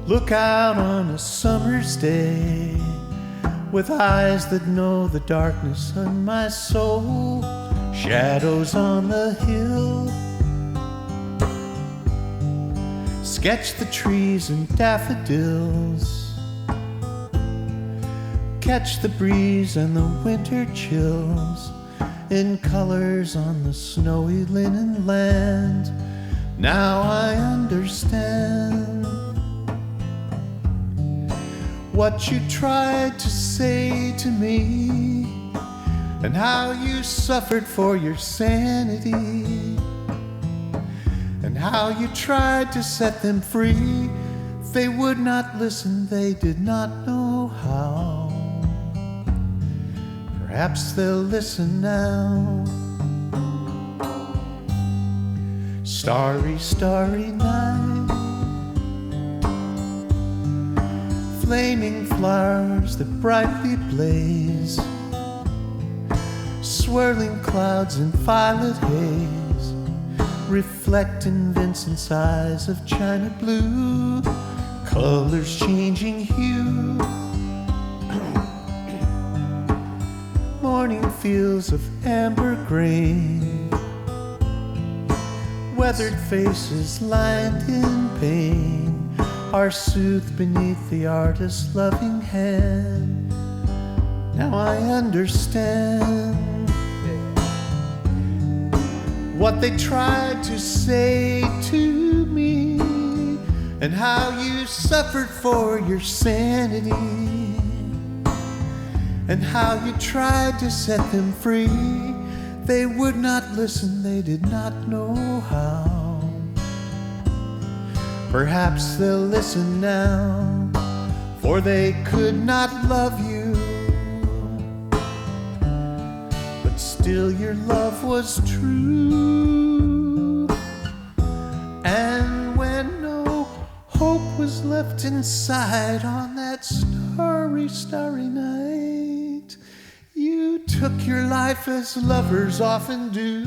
Speaker 3: Look out on a summer's day with eyes that know the darkness on my soul. Shadows on the hill. Sketch the trees and daffodils. Catch the breeze and the winter chills in colors on the snowy linen land. Now I understand what you tried to say to me and how you suffered for your sanity and how you tried to set them free. They would not listen, they did not know how. Perhaps they'll listen now. Starry, starry night. Flaming flowers that brightly blaze. Swirling clouds in violet haze. Reflect in Vincent's eyes of china blue. Colors changing hue. Morning fields of amber grain. Weathered faces lined in pain are soothed beneath the artist's loving hand. Now I understand what they tried to say to me, and how you suffered for your sanity, and how you tried to set them free. They would not listen, they did not know how. Perhaps they'll listen now, for they could not love you. But still your love was true. And when no hope was left inside on that starry, starry night, you took your life as lovers often do.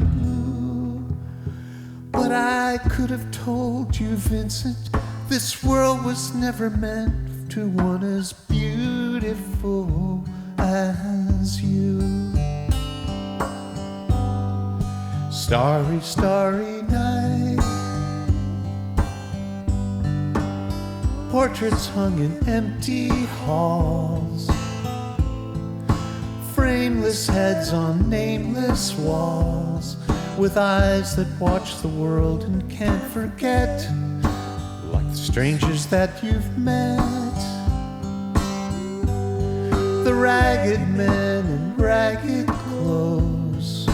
Speaker 3: But I could have told you, Vincent, this world was never meant to one as beautiful as you. Starry, starry night, portraits hung in empty halls, frameless heads on nameless walls, with eyes that watch the world and can't forget, like the strangers that you've met. The ragged men in ragged clothes,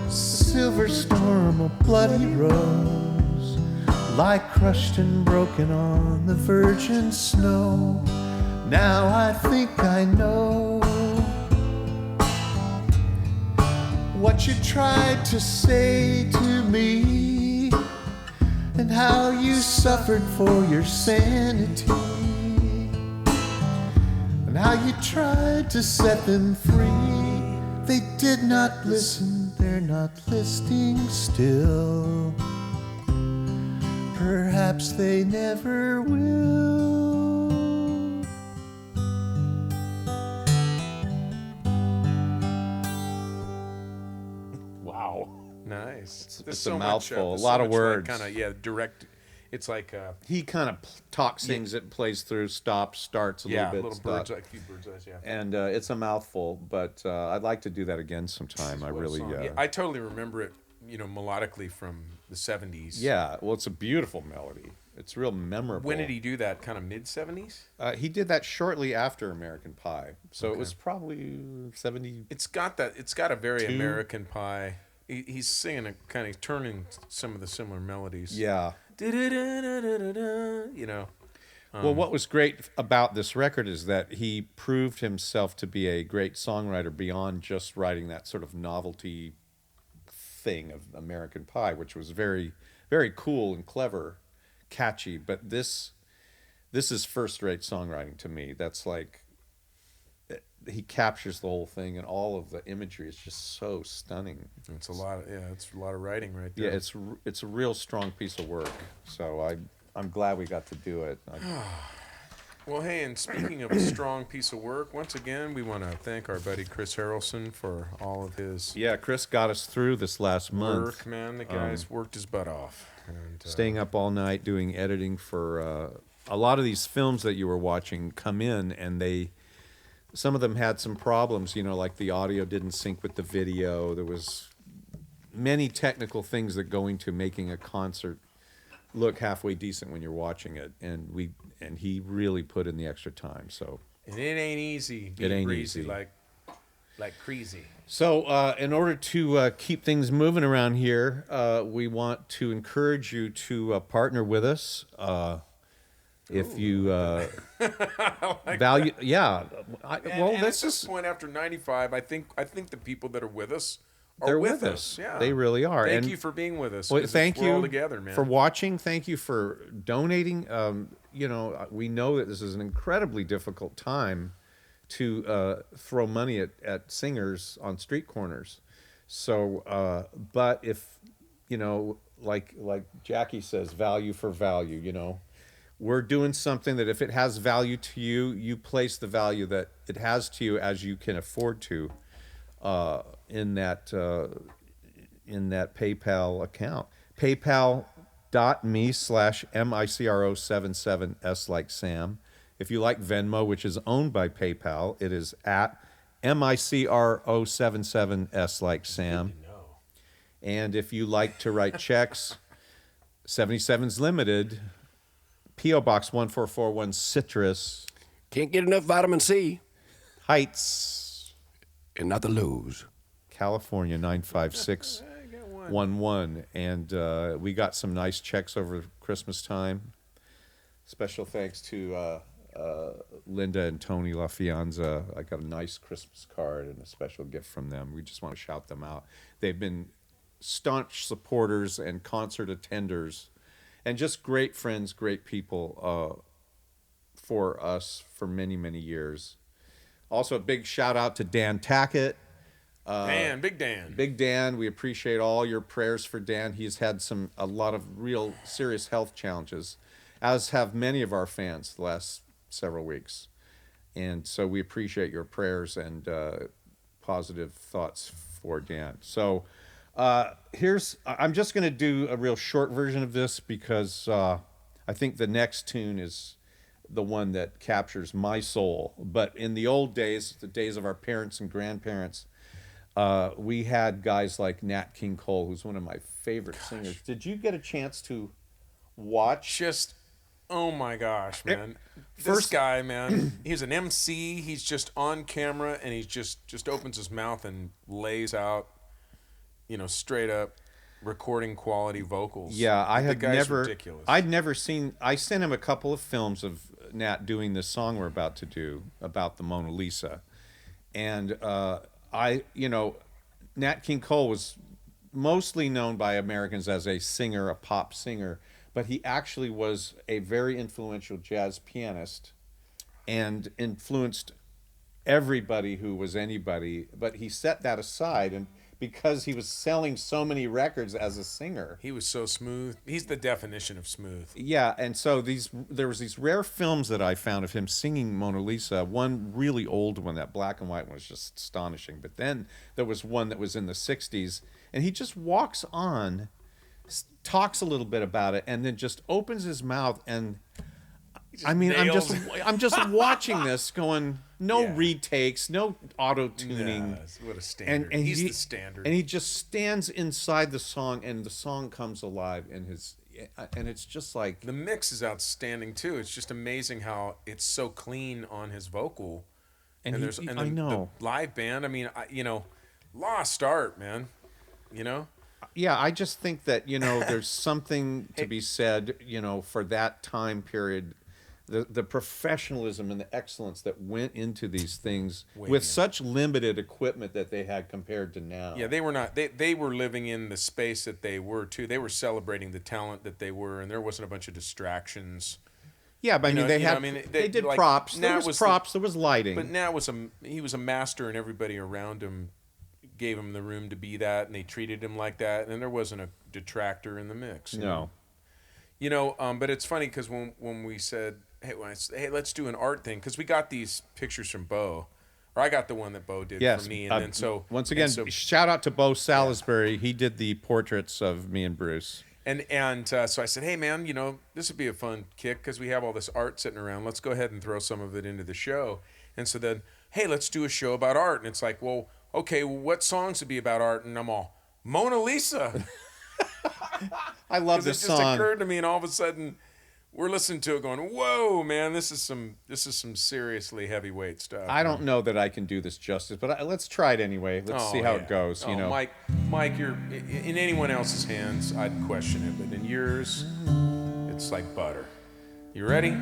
Speaker 3: silver storm, a bloody rose, lie crushed and broken on the virgin snow. Now I think I know what you tried to say to me, and how you suffered for your sanity, and how you tried to set them free. They did not listen, they're not listening still. Perhaps they never will.
Speaker 4: Wow.
Speaker 2: Nice.
Speaker 4: It's a mouthful, a lot of words.
Speaker 2: Kind of, yeah, direct. It's like
Speaker 4: He kind of talks things that plays through, stops, starts a
Speaker 2: yeah,
Speaker 4: little bit.
Speaker 2: little bird's eye, few bird's eyes, yeah.
Speaker 4: And it's a mouthful, but I'd like to do that again sometime. I
Speaker 2: What a
Speaker 4: really,
Speaker 2: song. Yeah, I totally remember it, melodically from the 70s.
Speaker 4: yeah. Well, it's a beautiful melody. It's real memorable.
Speaker 2: When did he do that? Kind of mid 70s?
Speaker 4: He did that shortly after American Pie, so it was probably 70.
Speaker 2: It's got that. It's got a very American Pie. He's singing a kind of turning some of the similar melodies.
Speaker 4: Yeah.
Speaker 2: You know.
Speaker 4: Well, what was great about this record is that he proved himself to be a great songwriter beyond just writing that sort of novelty thing of American Pie, which was very, very cool and clever, catchy. But this is first-rate songwriting to me. That's like he captures the whole thing, and all of the imagery is just so stunning.
Speaker 2: It's a lot. It's a lot of writing right there.
Speaker 4: Yeah, it's a real strong piece of work. So I'm glad we got to do it.
Speaker 2: Well, hey, and speaking of a strong piece of work, once again, we want to thank our buddy Chris Harrelson for all of his
Speaker 4: Yeah, Chris got us through this last month.
Speaker 2: work, man. The guy's worked his butt off. And,
Speaker 4: Staying up all night doing editing for a lot of these films that you were watching come in, and some of them had some problems, like the audio didn't sync with the video. There was many technical things that go into making a concert look halfway decent when you're watching it, and he really put in the extra time. So
Speaker 2: and it ain't easy.
Speaker 4: It ain't
Speaker 2: breezy,
Speaker 4: easy.
Speaker 2: like crazy.
Speaker 4: So in order to keep things moving around here, we want to encourage you to partner with us. If you value, yeah.
Speaker 2: And at this point, after 95, I think the people that are with us are
Speaker 4: they're
Speaker 2: with us. Yeah,
Speaker 4: they really are.
Speaker 2: Thank
Speaker 4: And
Speaker 2: you for being with us.
Speaker 4: well,
Speaker 2: 'cause
Speaker 4: thank
Speaker 2: we're all
Speaker 4: you
Speaker 2: together, man.
Speaker 4: for watching. Thank you for donating. We know that this is an incredibly difficult time to throw money at singers on street corners. So, but if like Jackie says, value for value. We're doing something that if it has value to you, you place the value that it has to you as you can afford to in that PayPal account. PayPal.me/MICRO77S like Sam. If you like Venmo, which is owned by PayPal, it is at MICRO77S like Sam.
Speaker 2: No.
Speaker 4: And if you like to write checks, 77's Limited, P.O. Box 1441 Citrus
Speaker 5: Can't get enough vitamin C.
Speaker 4: Heights,
Speaker 5: And not the lows.
Speaker 4: California 95611. And we got some nice checks over Christmas time. Special thanks to Linda and Tony LaFianza. I got a nice Christmas card and a special gift from them. We just want to shout them out. They've been staunch supporters and concert attenders and just great friends, great people for us for many, many years. Also, a big shout out to Dan Tackett.
Speaker 2: Dan, Big Dan.
Speaker 4: Big Dan, we appreciate all your prayers for Dan. He's had a lot of real serious health challenges, as have many of our fans the last several weeks. And so we appreciate your prayers and positive thoughts for Dan. So I'm just going to do a real short version of this because I think the next tune is the one that captures my soul. But in the old days, the days of our parents and grandparents, we had guys like Nat King Cole, who's one of my favorite singers. Did you get a chance to watch?
Speaker 2: Just, oh my gosh, man. This
Speaker 4: First
Speaker 2: guy, man, he's an MC. He's just on camera, and he just opens his mouth and lays out, straight up recording quality vocals.
Speaker 4: Yeah, I
Speaker 2: The
Speaker 4: had
Speaker 2: guy's
Speaker 4: never.
Speaker 2: ridiculous.
Speaker 4: I'd never seen. I sent him a couple of films of Nat doing this song we're about to do about the Mona Lisa, and Nat King Cole was mostly known by Americans as a singer, a pop singer, but he actually was a very influential jazz pianist, and influenced everybody who was anybody. But he set that aside, and because he was selling so many records as a singer.
Speaker 2: He was so smooth. He's the definition of smooth.
Speaker 4: Yeah, and so there was these rare films that I found of him singing Mona Lisa. One really old one, that black and white one, was just astonishing. But then there was one that was in the 60s, and he just walks on, talks a little bit about it, and then just opens his mouth, and I'm just watching this going, no retakes, no auto-tuning.
Speaker 2: Yes, what a standard.
Speaker 4: And
Speaker 2: He's the standard.
Speaker 4: And he just stands inside the song, and the song comes alive in his, and it's just like,
Speaker 2: The mix is outstanding too. It's just amazing how it's so clean on his vocal.
Speaker 4: And he-
Speaker 2: the,
Speaker 4: I know.
Speaker 2: the live band. I mean, lost art, man.
Speaker 4: yeah, I just think that, there's something to be said, for that time period, the professionalism and the excellence that went into these things with such limited equipment that they had compared to now.
Speaker 2: Yeah, they were not. They were living in the space that they were too. They were celebrating the talent that they were, and there wasn't a bunch of distractions.
Speaker 4: Yeah, but they did
Speaker 2: like,
Speaker 4: props. There
Speaker 2: Nat
Speaker 4: was props. There was lighting.
Speaker 2: But Nat he was a master, and everybody around him gave him the room to be that, and they treated him like that, and there wasn't a detractor in the mix.
Speaker 4: No.
Speaker 2: But it's funny because when we said, hey, let's do an art thing, because we got these pictures from Bo, or I got the one that Bo did for me, and then so
Speaker 4: once again, shout out to Bo Salisbury. He did the portraits of me and Bruce.
Speaker 2: And so I said, hey man, this would be a fun kick because we have all this art sitting around. Let's go ahead and throw some of it into the show. And so then, hey, let's do a show about art. And it's like, well, okay, what songs would be about art? And I'm all, Mona Lisa.
Speaker 4: I love this
Speaker 2: song. It just
Speaker 4: song.
Speaker 2: occurred to me, and all of a sudden, we're listening to it, going, "Whoa, man, this is some seriously heavyweight stuff."
Speaker 4: I don't know that I can do this justice, but let's try it anyway. Let's see how it goes.
Speaker 2: Mike, you're in anyone else's hands, I'd question it, but in yours, it's like butter. You ready?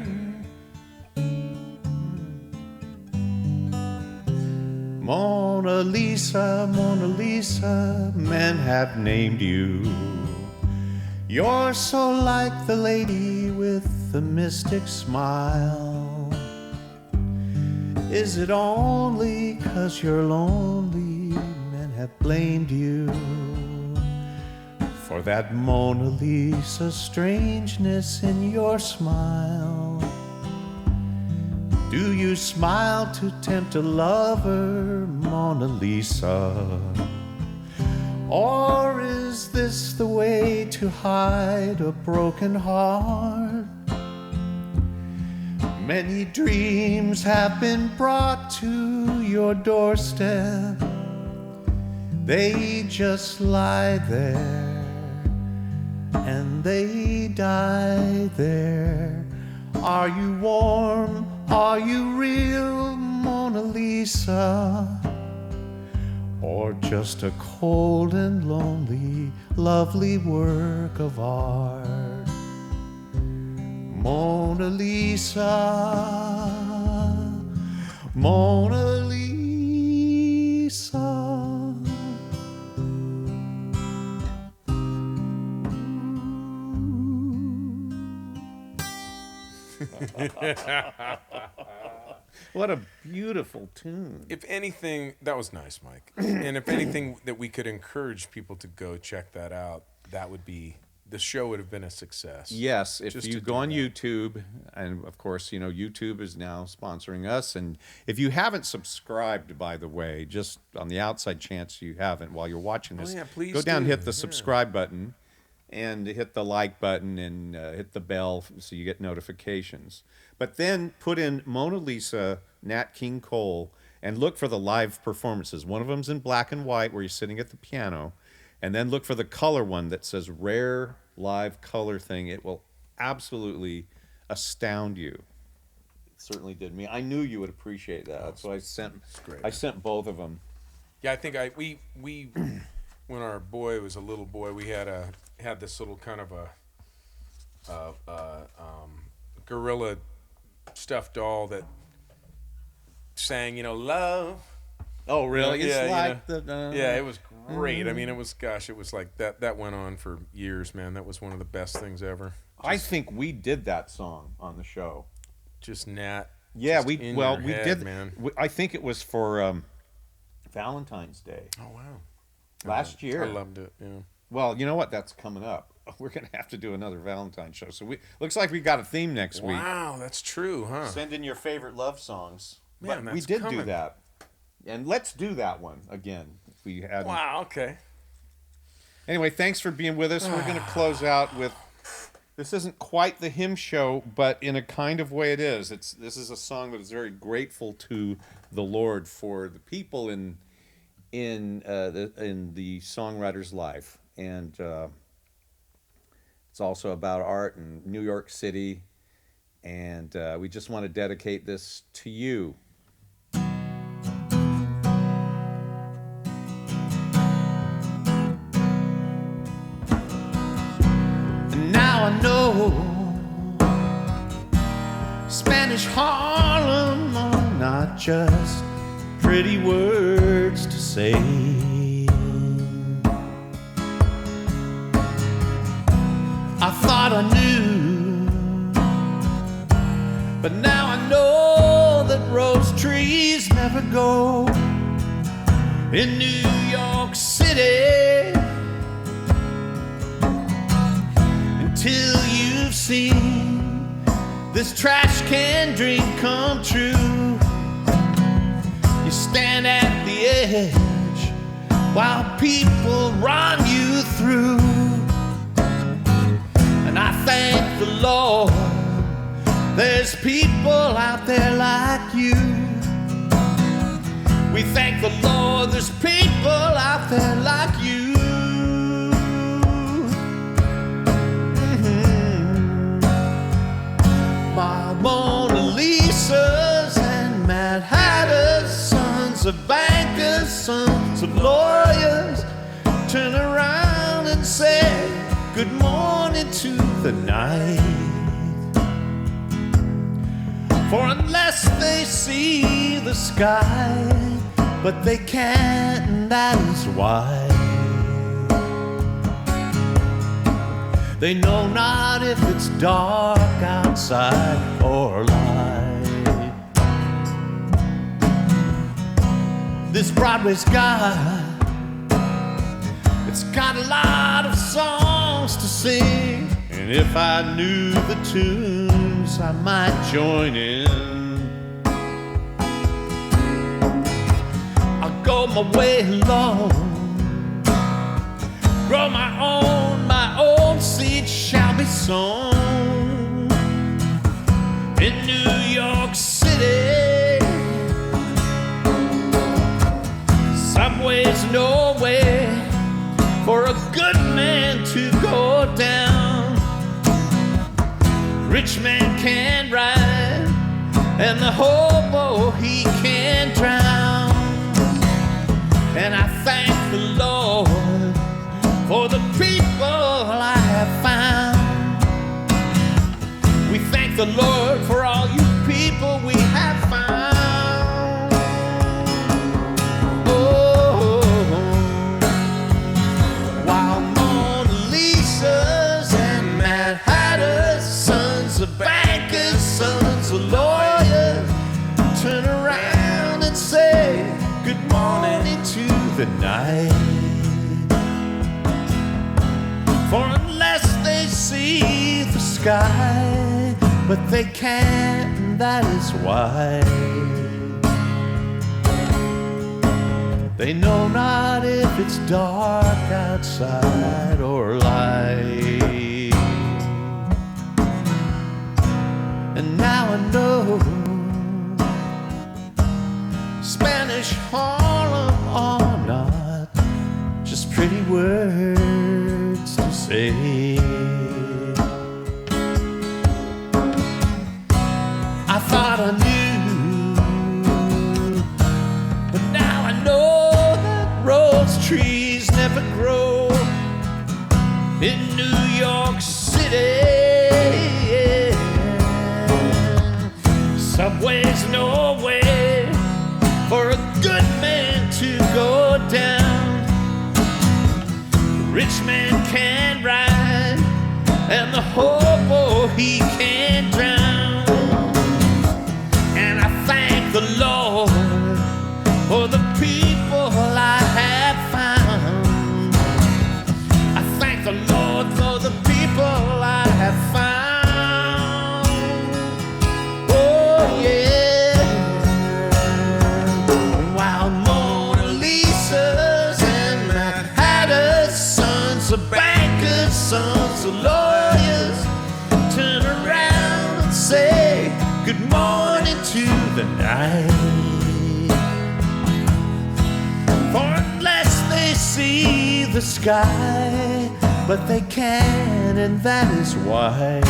Speaker 4: Mona Lisa, Mona Lisa, men have named you. You're so like the lady with the mystic smile. Is it only 'cause you're lonely men have blamed you for that Mona Lisa strangeness in your smile? Do you smile to tempt a lover, Mona Lisa? Or is this the way to hide a broken heart?
Speaker 3: Many dreams have been brought to your doorstep. They just lie there and they die there. Are you warm? Are you real, Mona Lisa? Or just a cold and lonely, lovely work of art? Mona Lisa, Mona Lisa.
Speaker 4: What a beautiful tune.
Speaker 2: If anything, that was nice, Mike. And if anything that we could encourage people to go check that out, that would be, the show would have been a success.
Speaker 4: Yes, if
Speaker 2: Just
Speaker 4: you
Speaker 2: to
Speaker 4: go
Speaker 2: do
Speaker 4: on
Speaker 2: that.
Speaker 4: YouTube, and of course, you know, YouTube is now sponsoring us. And if you haven't subscribed, by the way, just on the outside chance you haven't, while you're watching this,
Speaker 2: yeah, please
Speaker 4: go down,
Speaker 2: do.
Speaker 4: hit the
Speaker 2: Yeah.
Speaker 4: subscribe button, and hit the like button, and hit the bell so you get notifications. But then put in Mona Lisa, Nat King Cole, and look for the live performances. One of them's in black and white where you're sitting at the piano, and then look for the color one that says rare live color thing. It will absolutely astound you. It certainly did me. I knew you would appreciate that, so I sent both of them.
Speaker 2: Yeah, I think we when our boy was a little boy, we had this little kind of a gorilla stuffed doll that sang, love.
Speaker 4: Oh, really?
Speaker 2: Yeah,
Speaker 4: It's
Speaker 2: you
Speaker 4: like
Speaker 2: know. Yeah, it was great. I mean, it was like that went on for years, man. That was one of the best things ever.
Speaker 4: I think we did that song on the show.
Speaker 2: Just Nat.
Speaker 4: Yeah,
Speaker 2: just
Speaker 4: we
Speaker 2: in
Speaker 4: well
Speaker 2: your
Speaker 4: we
Speaker 2: head,
Speaker 4: did.
Speaker 2: man.
Speaker 4: I think it was for Valentine's Day
Speaker 2: Oh wow.
Speaker 4: last year.
Speaker 2: I loved it. Yeah.
Speaker 4: Well, you know what? That's coming up. We're gonna have to do another Valentine's show. So looks like we got a theme next week.
Speaker 2: Wow, that's true, huh?
Speaker 4: Send in your favorite love songs.
Speaker 2: Man,
Speaker 4: But we
Speaker 2: that's
Speaker 4: did do
Speaker 2: coming.
Speaker 4: that, and let's do that one again. If we had.
Speaker 2: Wow. Okay.
Speaker 4: Anyway, thanks for being with us. We're going to close out with. This isn't quite the hymn show, but in a kind of way it is. This is a song that is very grateful to the Lord for the people in the songwriter's life, and it's also about art in New York City, and we just want to dedicate this to you.
Speaker 3: Now I know Spanish Harlem are not just pretty words to say. I thought I knew, but now I know that rose trees never grow in New York City. Till you've seen this trash can dream come true. You stand at the edge while people run you through. And I thank the Lord there's people out there like you. We thank the Lord there's people out there like you. My Mona Lisas and Mad Hatters, sons of bankers, sons of lawyers, turn around and say good morning to the night. For unless they see the sky, but they can't, and that is why. They know not if it's dark outside or light. This Broadway sky, it's got a lot of songs to sing. And if I knew the tunes, I might join in. I'll go my way alone, grow my own seed shall be sown. in New York City. Subway's nowhere for a good man to go down. Rich man can ride, and the hobo he can drown. And I thank the Lord for the people I have found. We thank the Lord for all you people we have found. Oh, while Mona Lisa's and Mad Hatter's, sons of bankers, sons of lawyers, turn around and say good morning to the night. For unless they see the sky, but they can't, and that is why they know not if it's dark outside or light. And now I know Spanish Harlem are not just pretty words to say. I thought I knew, but now I know that rose trees never grow in New York City. Subway's nowhere for a good man to go down. Rich man can ride, and the hobo he can drown. And I thank the Lord for the people I have found. I thank the Lord for the people I have found. Oh yeah. While Mona Lisa's and Mad Hatter's, sons of bankers, sons of lawyers, turn around and say good morning to the night. For unless they see the sky, but they can, and that is why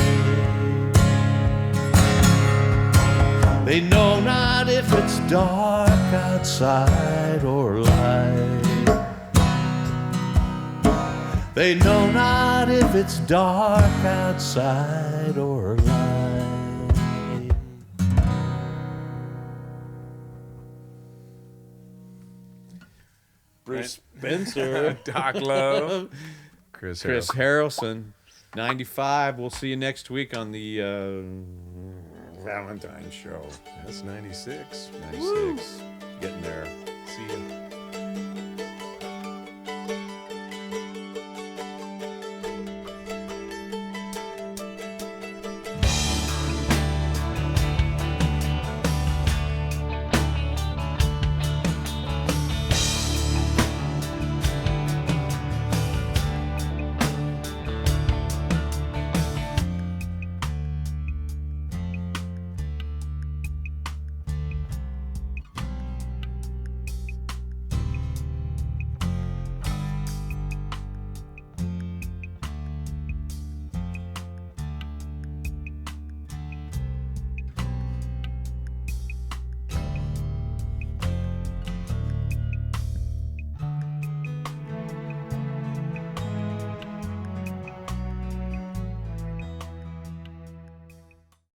Speaker 3: they know not if it's dark outside or light. They know not if it's dark outside or light.
Speaker 4: Bruce Spencer.
Speaker 2: Doc Love. Chris
Speaker 4: Harrelson. 95. We'll see you next week on the Valentine's show.
Speaker 2: That's 96.
Speaker 4: 96. Getting there.
Speaker 2: See you